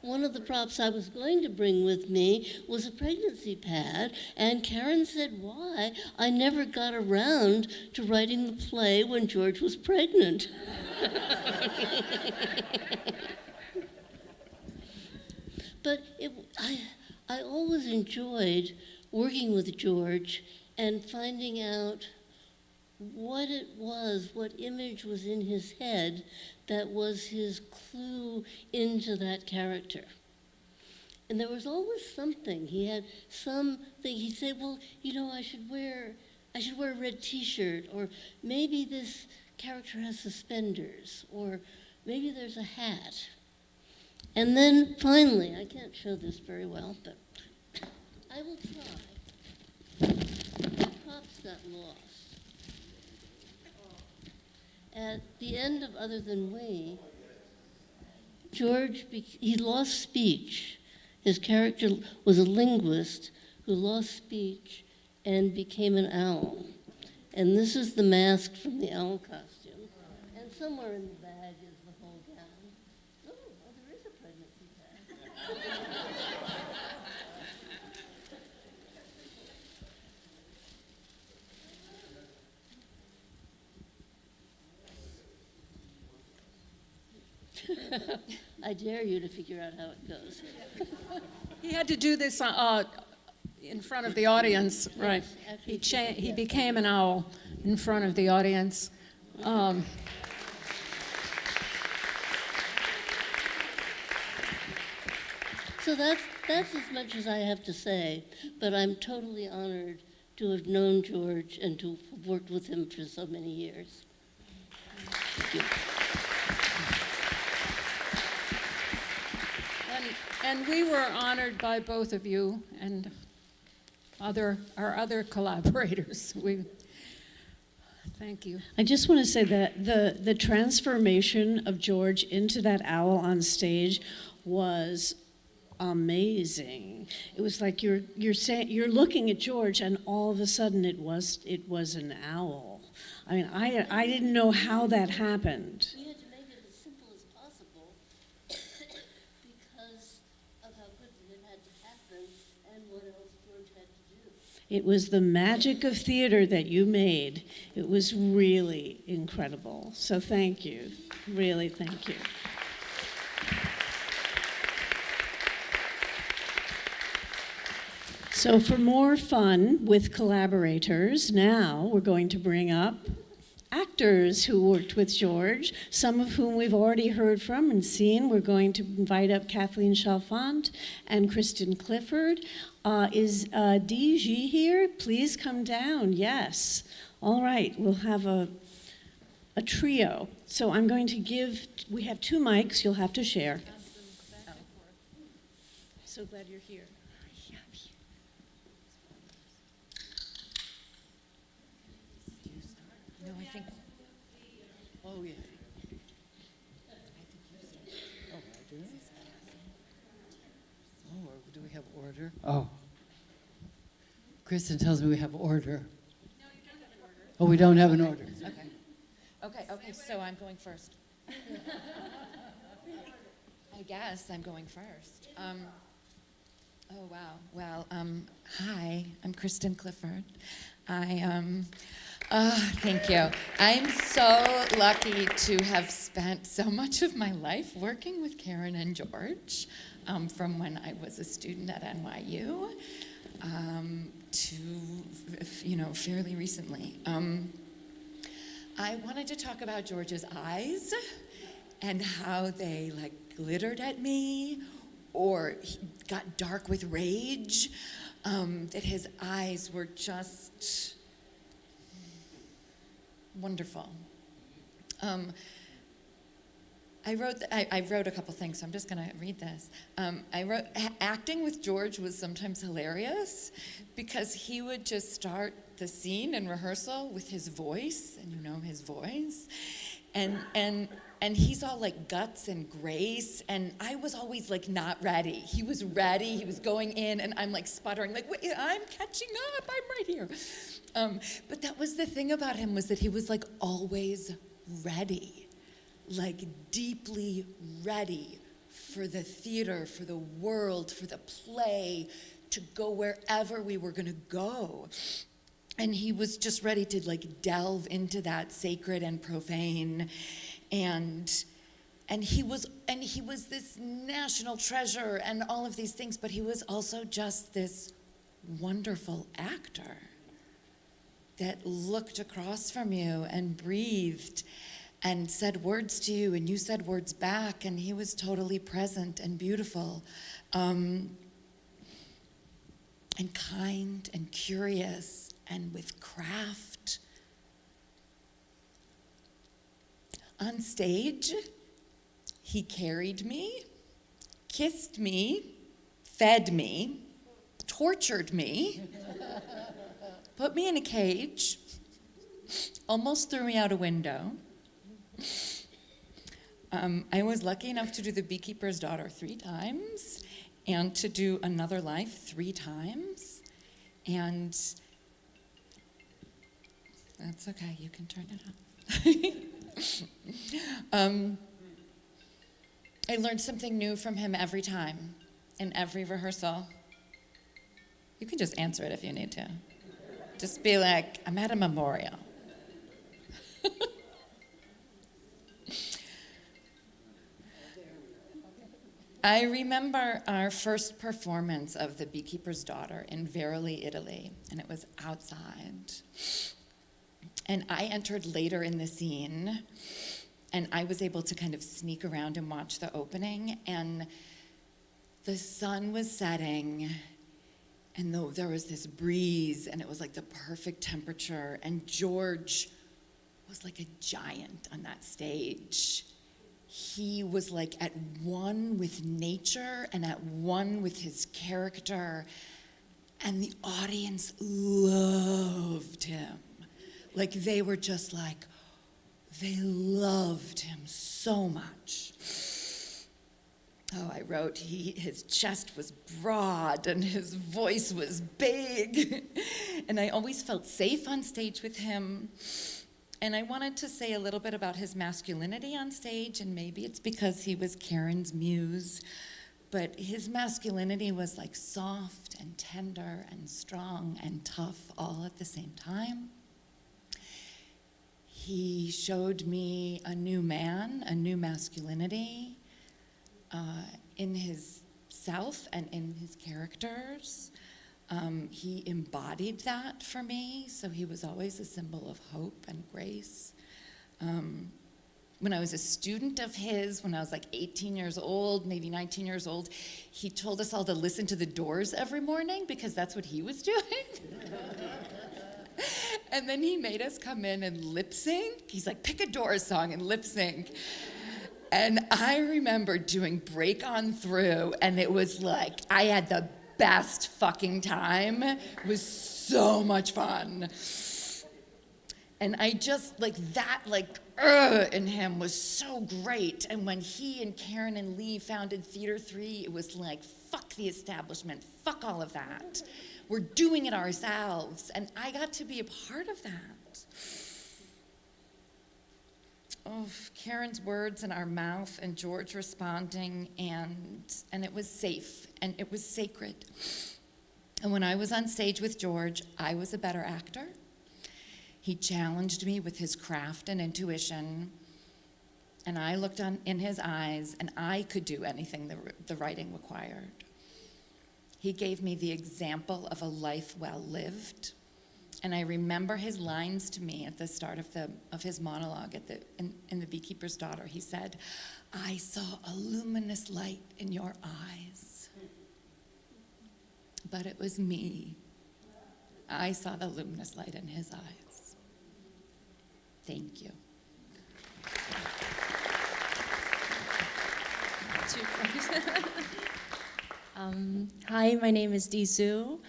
One of the props I was going to bring with me was a pregnancy pad, and Karen said, why I never got around to writing the play when George was pregnant. But I always enjoyed working with George and finding out what it was, what image was in his head that was his clue into that character. And there was always something. He had something. He'd say, well, you know, I should wear a red T-shirt, or maybe this character has suspenders, or maybe there's a hat. And then finally, I can't show this very well, but I will try. The props got lost. At the end of Other Than We, George, he lost speech. His character was a linguist who lost speech and became an owl. And this is the mask from the owl costume. And somewhere in the bag is the whole gown. Oh, there is a pregnancy tag. I dare you to figure out how it goes. He had to do this in front of the audience, right? He became an owl in front of the audience. So that's as much as I have to say, but I'm totally honored to have known George and to have worked with him for so many years. Thank you. And we were honored by both of you and our other collaborators. Thank you. I just want to say that the transformation of George into that owl on stage was amazing. It was like you're looking at George, and all of a sudden it was an owl. I mean, I didn't know how that happened. We had to make it as simple as possible because of how quickly it had to happen and what else George had to do. It was the magic of theater that you made. It was really incredible. So thank you. Really, thank you. So for more fun with collaborators, now we're going to bring up actors who worked with George, some of whom we've already heard from and seen. We're going to invite up Kathleen Chalfant and Kristen Clifford. Is DG here? Please come down. Yes. All right. We'll have a trio. So I'm going to we have 2 mics you'll have to share. So glad you're here. No, I think. Oh, yeah. Oh, I do? Oh, do we have order? Oh. Kristen tells me we have order. No, you don't have an order. Oh, we don't have an order. Okay, so I'm going first. I guess I'm going first. Oh, wow. Well, hi, I'm Kristen Clifford. Thank you. I'm so lucky to have spent so much of my life working with Karen and George, from when I was a student at NYU to, fairly recently. I wanted to talk about George's eyes and how they glittered at me or got dark with rage, that his eyes were just wonderful. I wrote a couple things, so I'm just going to read this. I wrote, acting with George was sometimes hilarious because he would just start the scene in rehearsal with his voice, and you know his voice, and he's all like guts and grace, and I was always like not ready. He was ready, he was going in, and I'm like sputtering, like, wait, I'm catching up, I'm right here. But that was the thing about him, was that he was like always ready, like deeply ready for the theater, for the world, for the play, to go wherever we were gonna go. And he was just ready to like delve into that sacred and profane. And he was this national treasure and all of these things, but he was also just this wonderful actor that looked across from you and breathed and said words to you, and you said words back, and he was totally present and beautiful, and kind and curious and with craft. On stage, he carried me, kissed me, fed me, tortured me, put me in a cage, almost threw me out a window. I was lucky enough to do The Beekeeper's Daughter 3 times and to do Another Life 3 times. And that's okay, you can turn it on. I learned something new from him every time, in every rehearsal. You can just answer it if you need to. Just be like, I'm at a memorial. I remember our first performance of The Beekeeper's Daughter in Veroli, Italy, and it was outside. And I entered later in the scene, and I was able to kind of sneak around and watch the opening, and the sun was setting, and there was this breeze, and it was like the perfect temperature, and George was like a giant on that stage. He was like at one with nature and at one with his character, and the audience loved him. Like they were just like, they loved him so much. Oh, I wrote, his chest was broad and his voice was big. And I always felt safe on stage with him. And I wanted to say a little bit about his masculinity on stage, and maybe it's because he was Karen's muse, but his masculinity was like soft and tender and strong and tough all at the same time. He showed me a new man, a new masculinity in his self and in his characters. He embodied that for me, so he was always a symbol of hope and grace. When I was a student of his, when I was like 18 years old, maybe 19 years old, he told us all to listen to the Doors every morning because that's what he was doing. And then he made us come in and lip sync. He's like, pick a Doors song and lip sync. And I remember doing Break On Through, and it was like, I had the best fucking time. It was so much fun. And I just, like, that, like, in him was so great. And when he and Karen and Lee founded Theater 3, it was like, fuck the establishment, fuck all of that. We're doing it ourselves. And I got to be a part of that. Oh, Karen's words in our mouth and George responding, and it was safe and it was sacred. And when I was on stage with George, I was a better actor. He challenged me with his craft and intuition, and I looked in his eyes, and I could do anything the writing required. He gave me the example of a life well lived. And I remember his lines to me at the start of his monologue in The Beekeeper's Daughter. He said, I saw a luminous light in your eyes, but it was me. I saw the luminous light in his eyes. Thank you. Two friends. Hi, my name is Disu.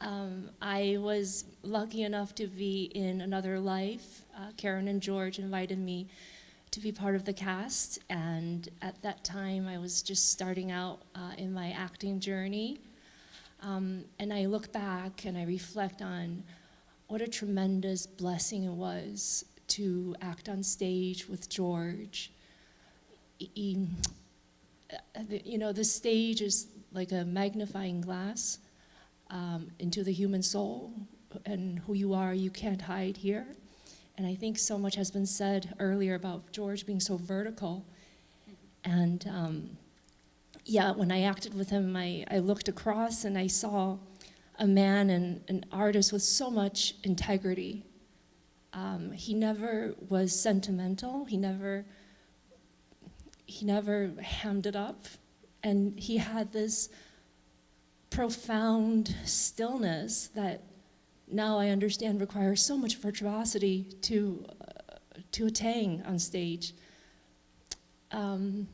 I was lucky enough to be in another life. Karen and George invited me to be part of the cast, and at that time I was just starting out in my acting journey. And I look back and I reflect on what a tremendous blessing it was to act on stage with George. You know, the stage is like a magnifying glass into the human soul, and who you are, you can't hide here. And I think so much has been said earlier about George being so vertical. And yeah, when I acted with him, I looked across and I saw a man and an artist with so much integrity. He never was sentimental. He never hammed it up. And he had this profound stillness that now I understand requires so much virtuosity to attain on stage. And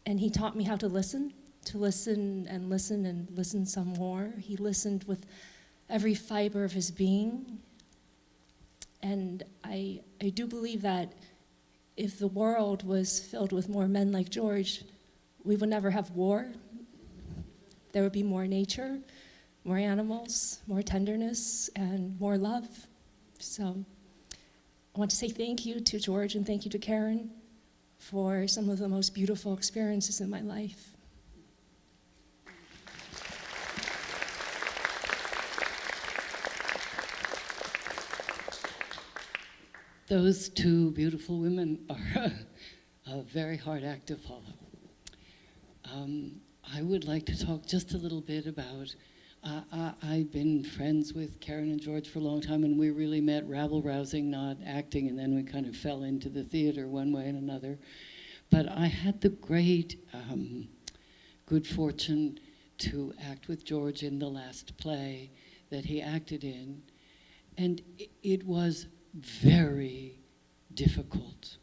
he taught me how to listen and listen some more. He listened with every fiber of his being. And I do believe that if the world was filled with more men like George, we would never have war. There would be more nature, more animals, more tenderness, and more love. So I want to say thank you to George and thank you to Karen for some of the most beautiful experiences in my life. Those two beautiful women are a very hard act to follow. I would like to talk just a little bit about, I've been friends with Karen and George for a long time, and we really met rabble-rousing, not acting, and then we kind of fell into the theater one way and another. But I had the great good fortune to act with George in the last play that he acted in, and it was very difficult.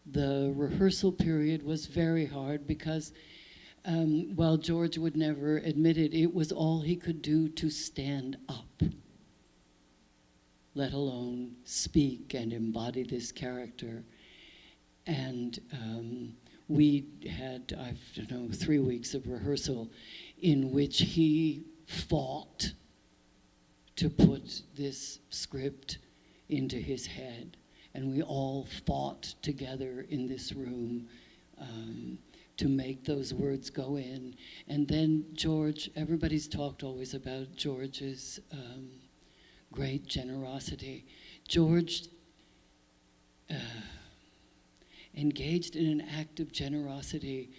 The rehearsal period was very hard because while George would never admit it, it was all he could do to stand up, let alone speak and embody this character. And we had, 3 weeks of rehearsal in which he fought to put this script into his head. And we all fought together in this room to make those words go in. And then George, everybody's talked always about George's great generosity. George engaged in an act of generosity.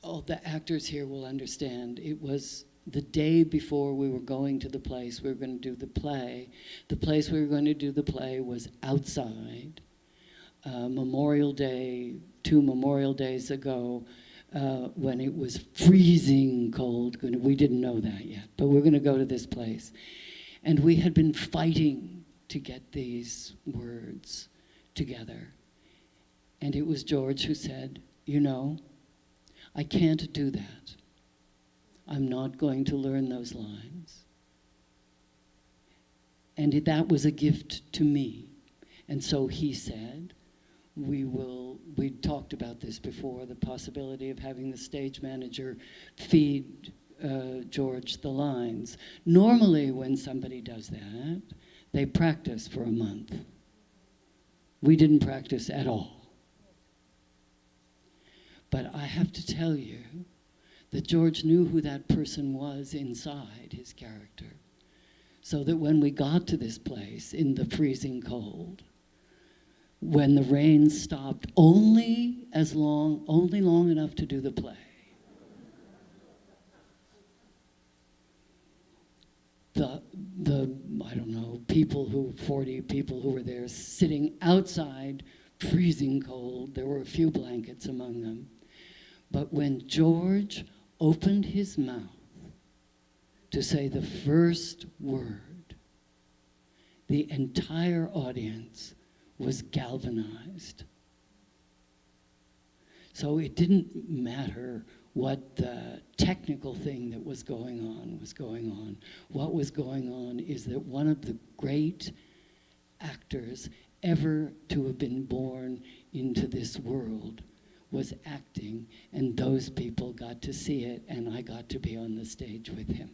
All the actors here will understand. It was the day before we were going to the place we were going to do the play. The place we were going to do the play was outside. Memorial Day, 2 Memorial Days ago, when it was freezing cold. We didn't know that yet, but we're going to go to this place. And we had been fighting to get these words together. And it was George who said, I can't do that. I'm not going to learn those lines. And that was a gift to me. And so he said, we'd talked about this before, the possibility of having the stage manager feed George the lines. Normally when somebody does that, they practice for a month. We didn't practice at all. But I have to tell you that George knew who that person was inside his character. So that when we got to this place in the freezing cold, when the rain stopped only long enough to do the play, the 40 people who were there sitting outside, freezing cold, there were a few blankets among them. But when George opened his mouth to say the first word, the entire audience was galvanized. So it didn't matter what the technical thing that was going on was going on. What was going on is that one of the great actors ever to have been born into this world was acting, and those people got to see it, and I got to be on the stage with him.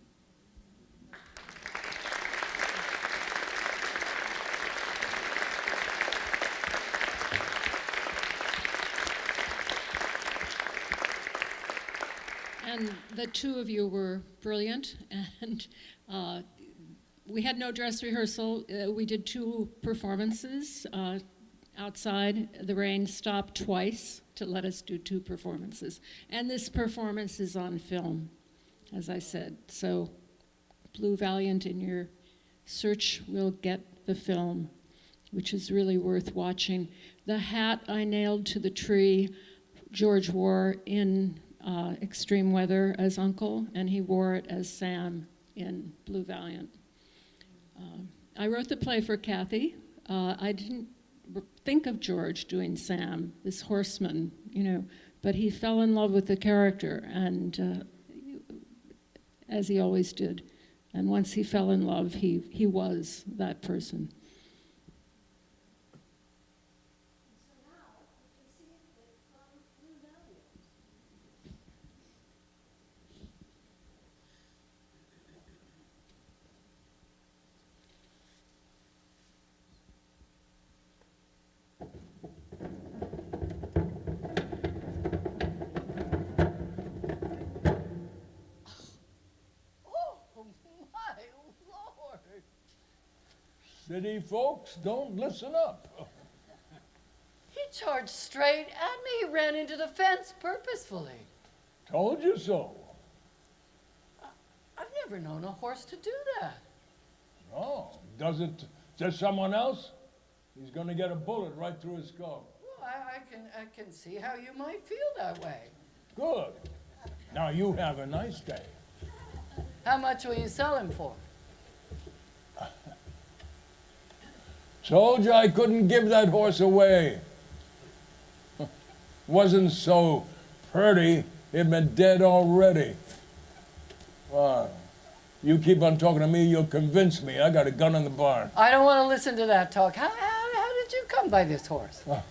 And the two of you were brilliant, and we had no dress rehearsal. We did 2 performances outside. The rain stopped twice to let us do 2 performances. And this performance is on film, as I said. So Blue Valiant, in your search will get the film, which is really worth watching. The hat I nailed to the tree, George wore in Extreme Weather as Uncle, and he wore it as Sam in Blue Valiant. I wrote the play for Kathy. I didn't think of George doing Sam, this horseman, but he fell in love with the character, and as he always did. And once he fell in love, he was that person. City folks don't listen up. He charged straight at me. He ran into the fence purposefully. Told you so. I've never known a horse to do that. Oh, does it to someone else? He's gonna get a bullet right through his skull. Well, I can see how you might feel that way. Good. Now you have a nice day. How much will you sell him for? Told you I couldn't give that horse away. Wasn't so pretty, he'd been dead already. You keep on talking to me, you'll convince me. I got a gun in the barn. I don't want to listen to that talk. How did you come by this horse? Well,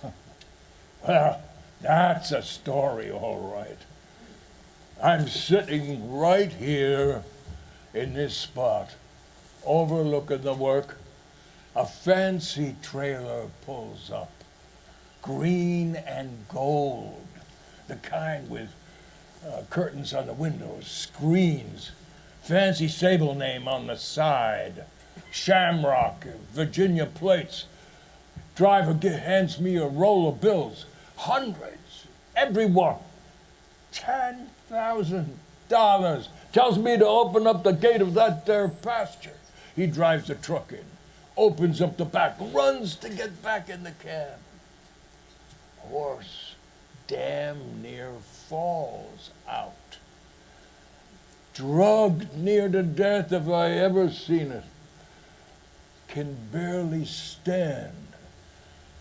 that's a story, all right. I'm sitting right here in this spot, overlooking the work. A fancy trailer pulls up, green and gold, the kind with curtains on the windows, screens, fancy stable name on the side, Shamrock, Virginia plates. Driver hands me a roll of bills, hundreds, every one, $10,000. Tells me to open up the gate of that there pasture. He drives the truck in, opens up the back, runs to get back in the cab. Horse damn near falls out. Drugged near to death if I ever seen it. Can barely stand,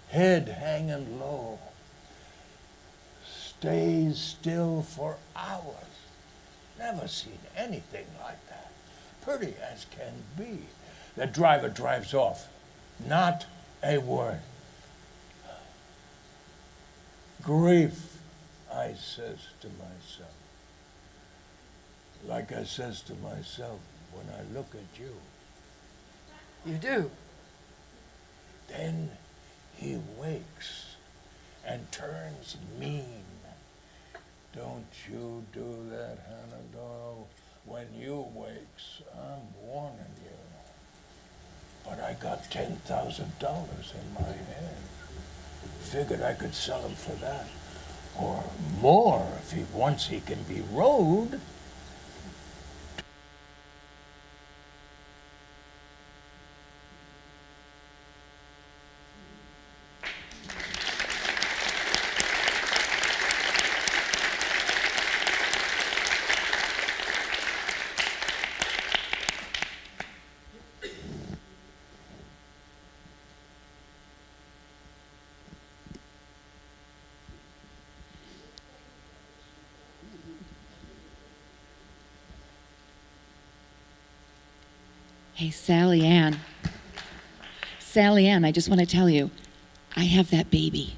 head hanging low. Stays still for hours. Never seen anything like that. Pretty as can be. The driver drives off. Not a word. Grief, I says to myself. Like I says to myself when I look at you. You do? Then he wakes and turns mean. Don't you do that, Hannah Doyle. When you wakes, I'm warning you. But I got $10,000 in my hand. Figured I could sell him for that. Or more if once he can be rode. Hey, Sally Ann. Sally Ann, I just want to tell you, I have that baby.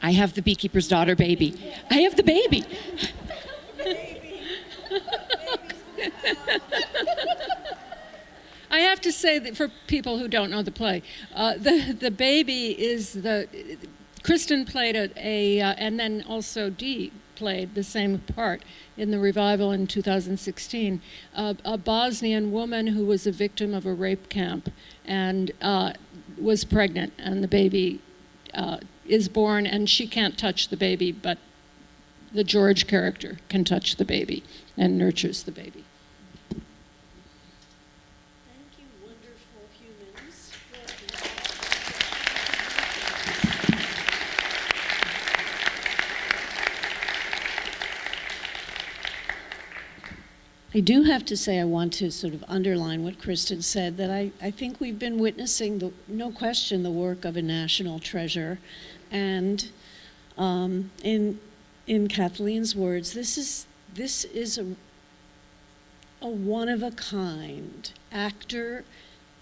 I have the beekeeper's daughter baby. I have the baby. I have to say that for people who don't know the play, the baby is Kristen played and then also Dee played the same part in the revival in 2016, a Bosnian woman who was a victim of a rape camp and was pregnant, and the baby is born, and she can't touch the baby, but the George character can touch the baby and nurtures the baby. Thank you, wonderful humans. I do have to say, I want to sort of underline what Kristen said, that I think we've been witnessing, no question, the work of a national treasure. And in Kathleen's words, this is a one-of-a-kind actor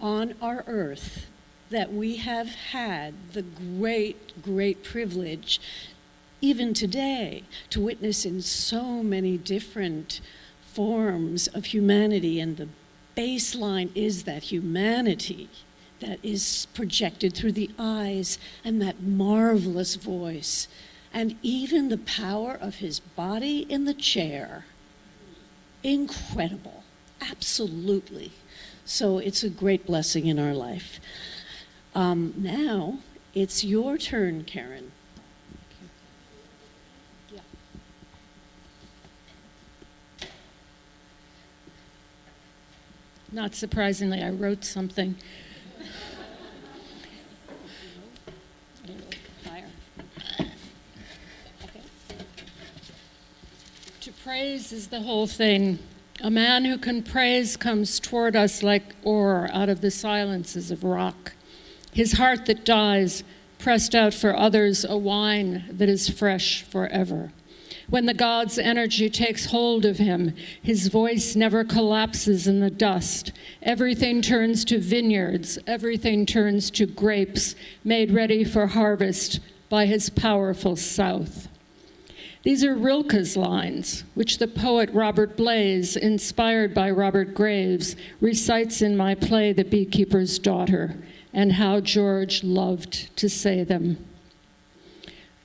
on our earth that we have had the great, great privilege, even today, to witness in so many different forms of humanity, and the baseline is that humanity that is projected through the eyes and that marvelous voice, and even the power of his body in the chair. Incredible, absolutely. So it's a great blessing in our life. Now it's your turn, Karen. Not surprisingly, I wrote something. Higher. Okay. To praise is the whole thing. A man who can praise comes toward us like ore out of the silences of rock. His heart that dies, pressed out for others, a wine that is fresh forever. When the god's energy takes hold of him, his voice never collapses in the dust. Everything turns to vineyards, everything turns to grapes, made ready for harvest by his powerful south. These are Rilke's lines, which the poet Robert Blaze, inspired by Robert Graves, recites in my play, The Beekeeper's Daughter, and how George loved to say them.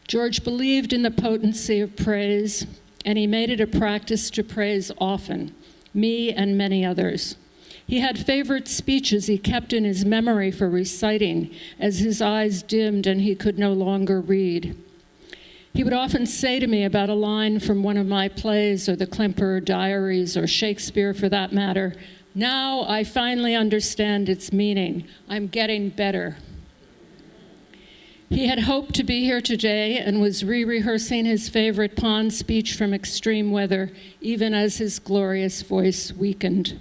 George believed in the potency of praise, and he made it a practice to praise often, me and many others. He had favorite speeches he kept in his memory for reciting as his eyes dimmed and he could no longer read. He would often say to me about a line from one of my plays, or the Klemperer Diaries, or Shakespeare for that matter, "Now I finally understand its meaning. I'm getting better." He had hoped to be here today and was re-rehearsing his favorite pond speech from Extreme Weather, even as his glorious voice weakened.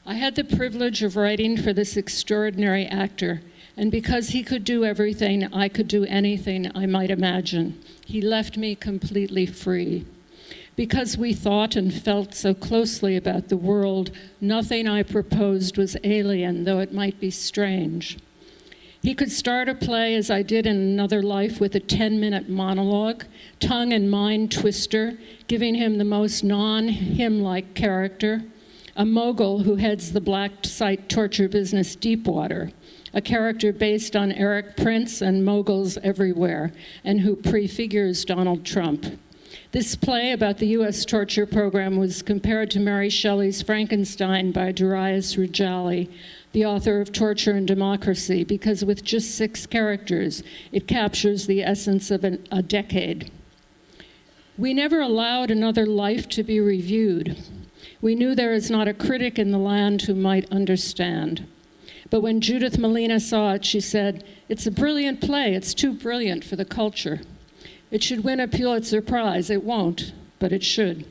I had the privilege of writing for this extraordinary actor, and because he could do everything, I could do anything I might imagine. He left me completely free. Because we thought and felt so closely about the world, nothing I proposed was alien, though it might be strange. He could start a play, as I did in Another Life, with a 10-minute monologue, tongue and mind twister, giving him the most non-him-like character, a mogul who heads the black site torture business Deepwater, a character based on Eric Prince and moguls everywhere, and who prefigures Donald Trump. This play about the U.S. torture program was compared to Mary Shelley's Frankenstein by Darius Rejali, the author of Torture and Democracy, because with just 6 characters, it captures the essence of a decade. We never allowed Another Life to be reviewed. We knew there is not a critic in the land who might understand. But when Judith Malina saw it, she said, "It's a brilliant play. It's too brilliant for the culture. It should win a Pulitzer Prize." It won't, but it should.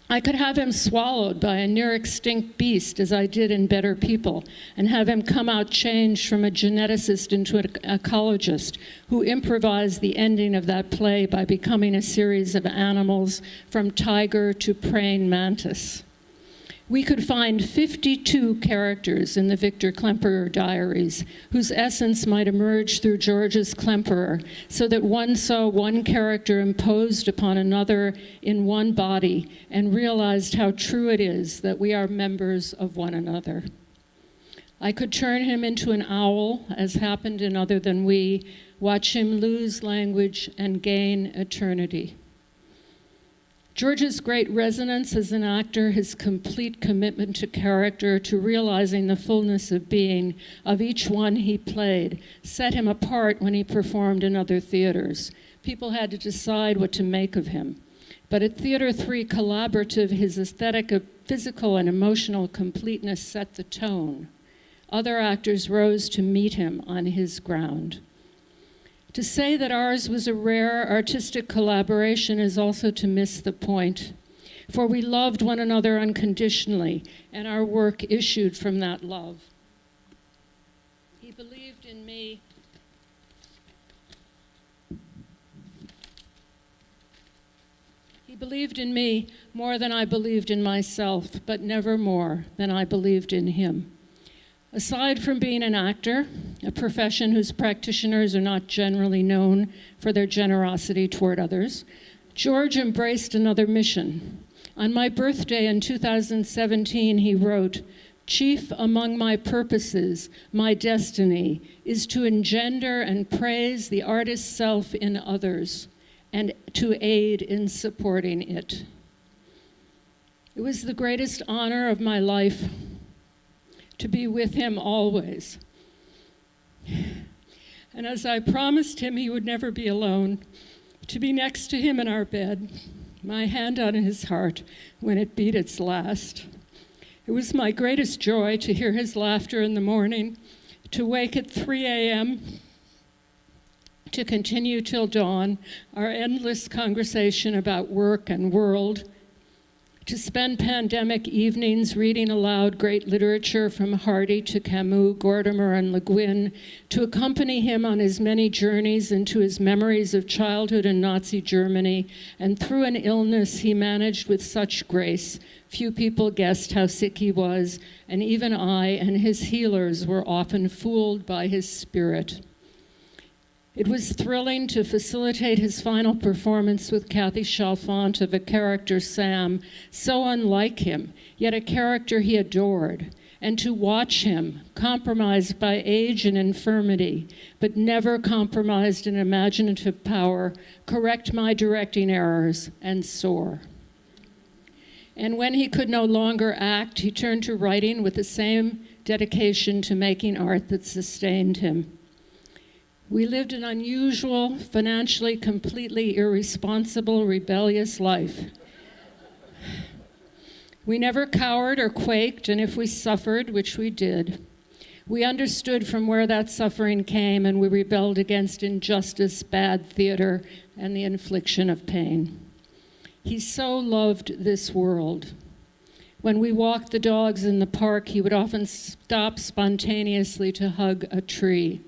I could have him swallowed by a near-extinct beast, as I did in Better People, and have him come out changed from a geneticist into an ecologist who improvised the ending of that play by becoming a series of animals from tiger to praying mantis. We could find 52 characters in the Victor Klemperer diaries whose essence might emerge through George's Klemperer, so that one saw one character imposed upon another in one body and realized how true it is that we are members of one another. I could turn him into an owl, as happened in Other Than We, watch him lose language and gain eternity. George's great resonance as an actor, his complete commitment to character, to realizing the fullness of being of each one he played, set him apart when he performed in other theaters. People had to decide what to make of him. But at Theater Three Collaborative, his aesthetic of physical and emotional completeness set the tone. Other actors rose to meet him on his ground. To say that ours was a rare artistic collaboration is also to miss the point, for we loved one another unconditionally, and our work issued from that love. He believed in me. He believed in me more than I believed in myself, but never more than I believed in him. Aside from being an actor, a profession whose practitioners are not generally known for their generosity toward others, George embraced another mission. On my birthday in 2017, he wrote, "Chief among my purposes, my destiny, is to engender and praise the artist's self in others, and to aid in supporting it." It was the greatest honor of my life to be with him always. And as I promised him he would never be alone, to be next to him in our bed, my hand on his heart when it beat its last. It was my greatest joy to hear his laughter in the morning, to wake at 3 a.m., to continue till dawn, our endless conversation about work and world, to spend pandemic evenings reading aloud great literature from Hardy to Camus, Gordimer, and Le Guin, to accompany him on his many journeys into his memories of childhood in Nazi Germany, and through an illness he managed with such grace. Few people guessed how sick he was, and even I and his healers were often fooled by his spirit. It was thrilling to facilitate his final performance with Kathy Chalfant of a character, Sam, so unlike him, yet a character he adored, and to watch him, compromised by age and infirmity, but never compromised in imaginative power, correct my directing errors and soar. And when he could no longer act, he turned to writing with the same dedication to making art that sustained him. We lived an unusual, financially completely irresponsible, rebellious life. We never cowered or quaked, and if we suffered, which we did, we understood from where that suffering came, and we rebelled against injustice, bad theater, and the infliction of pain. He so loved this world. When we walked the dogs in the park, he would often stop spontaneously to hug a tree.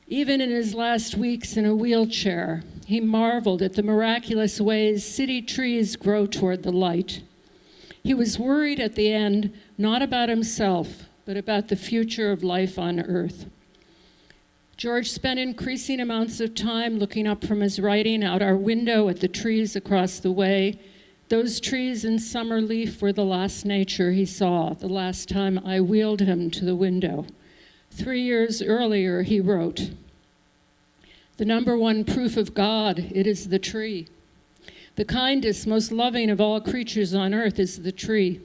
Even in his last weeks in a wheelchair, he marveled at the miraculous ways city trees grow toward the light. He was worried at the end, not about himself, but about the future of life on Earth. George spent increasing amounts of time looking up from his writing out our window at the trees across the way. Those trees in summer leaf were the last nature he saw, the last time I wheeled him to the window. 3 years earlier, he wrote, "The number one proof of God, it is the tree. The kindest, most loving of all creatures on earth is the tree.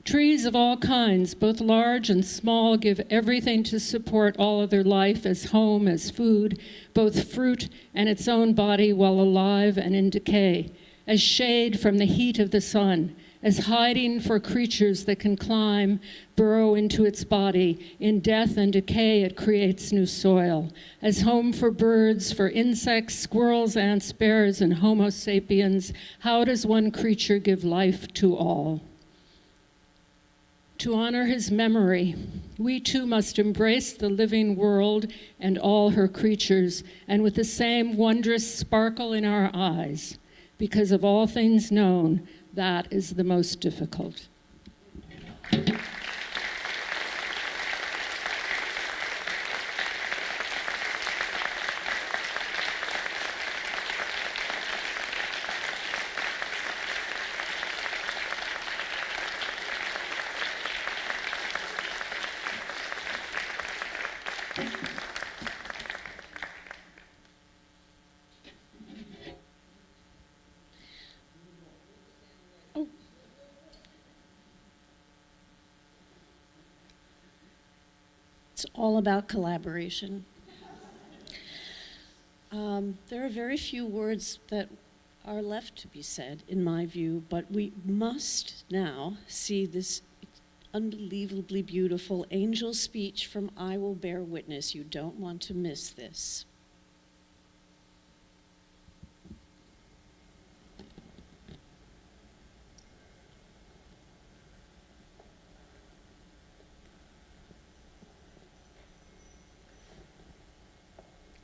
Trees of all kinds, both large and small, give everything to support all other life as home, as food, both fruit and its own body while alive and in decay, as shade from the heat of the sun, as hiding for creatures that can climb, burrow into its body. In death and decay, it creates new soil. As home for birds, for insects, squirrels, ants, bears, and Homo sapiens, how does one creature give life to all?" To honor his memory, we too must embrace the living world and all her creatures, and with the same wondrous sparkle in our eyes, because of all things known, that is the most difficult. It's all about collaboration. There are very few words that are left to be said, in my view, but we must now see this unbelievably beautiful angel speech from I Will Bear Witness. You don't want to miss this.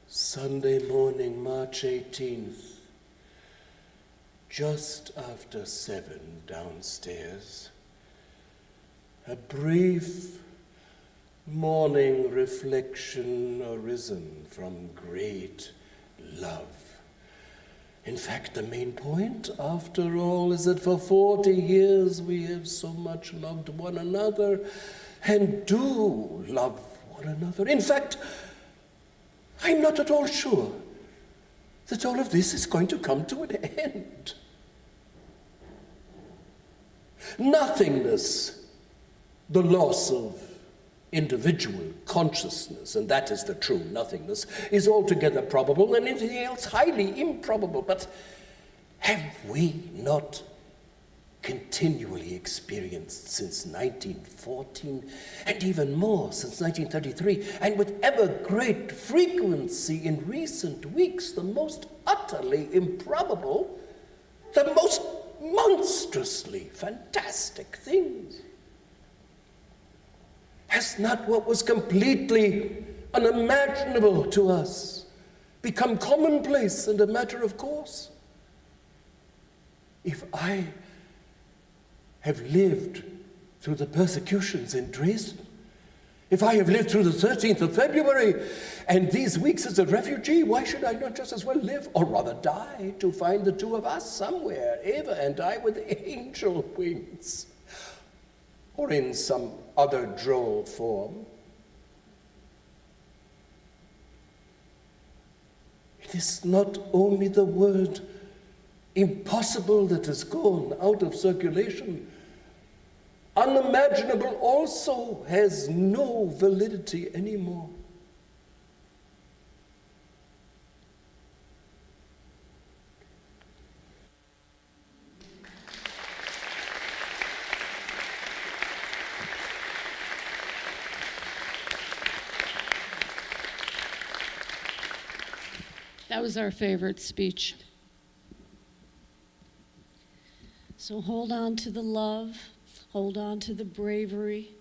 Sunday morning, March 18th, just after 7 downstairs, a brief morning reflection arisen from great love. In fact, the main point, after all, is that for 40 years we have so much loved one another and do love one another. In fact, I'm not at all sure that all of this is going to come to an end. Nothingness, the loss of individual consciousness, and that is the true nothingness, is altogether probable, and anything else highly improbable. But have we not continually experienced since 1914, and even more since 1933, and with ever great frequency in recent weeks, the most utterly improbable, the most monstrously fantastic things? Has not what was completely unimaginable to us become commonplace and a matter of course? If I have lived through the persecutions in Dresden, if I have lived through the 13th of February and these weeks as a refugee, why should I not just as well live, or rather die, to find the two of us somewhere, Eva and I, with angel wings, or in some other droll form? It is not only the word impossible that has gone out of circulation. Unimaginable also has no validity anymore. That was our favorite speech. So hold on to the love, hold on to the bravery,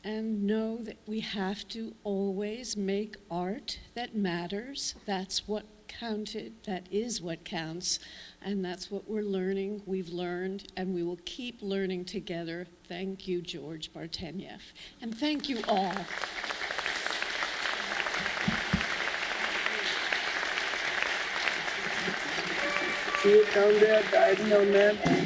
and know that we have to always make art that matters. That's what counted, that is what counts, and that's what we're learning, we've learned, and we will keep learning together. Thank you, George Bartenieff, and thank you all. See it down there, diving on that.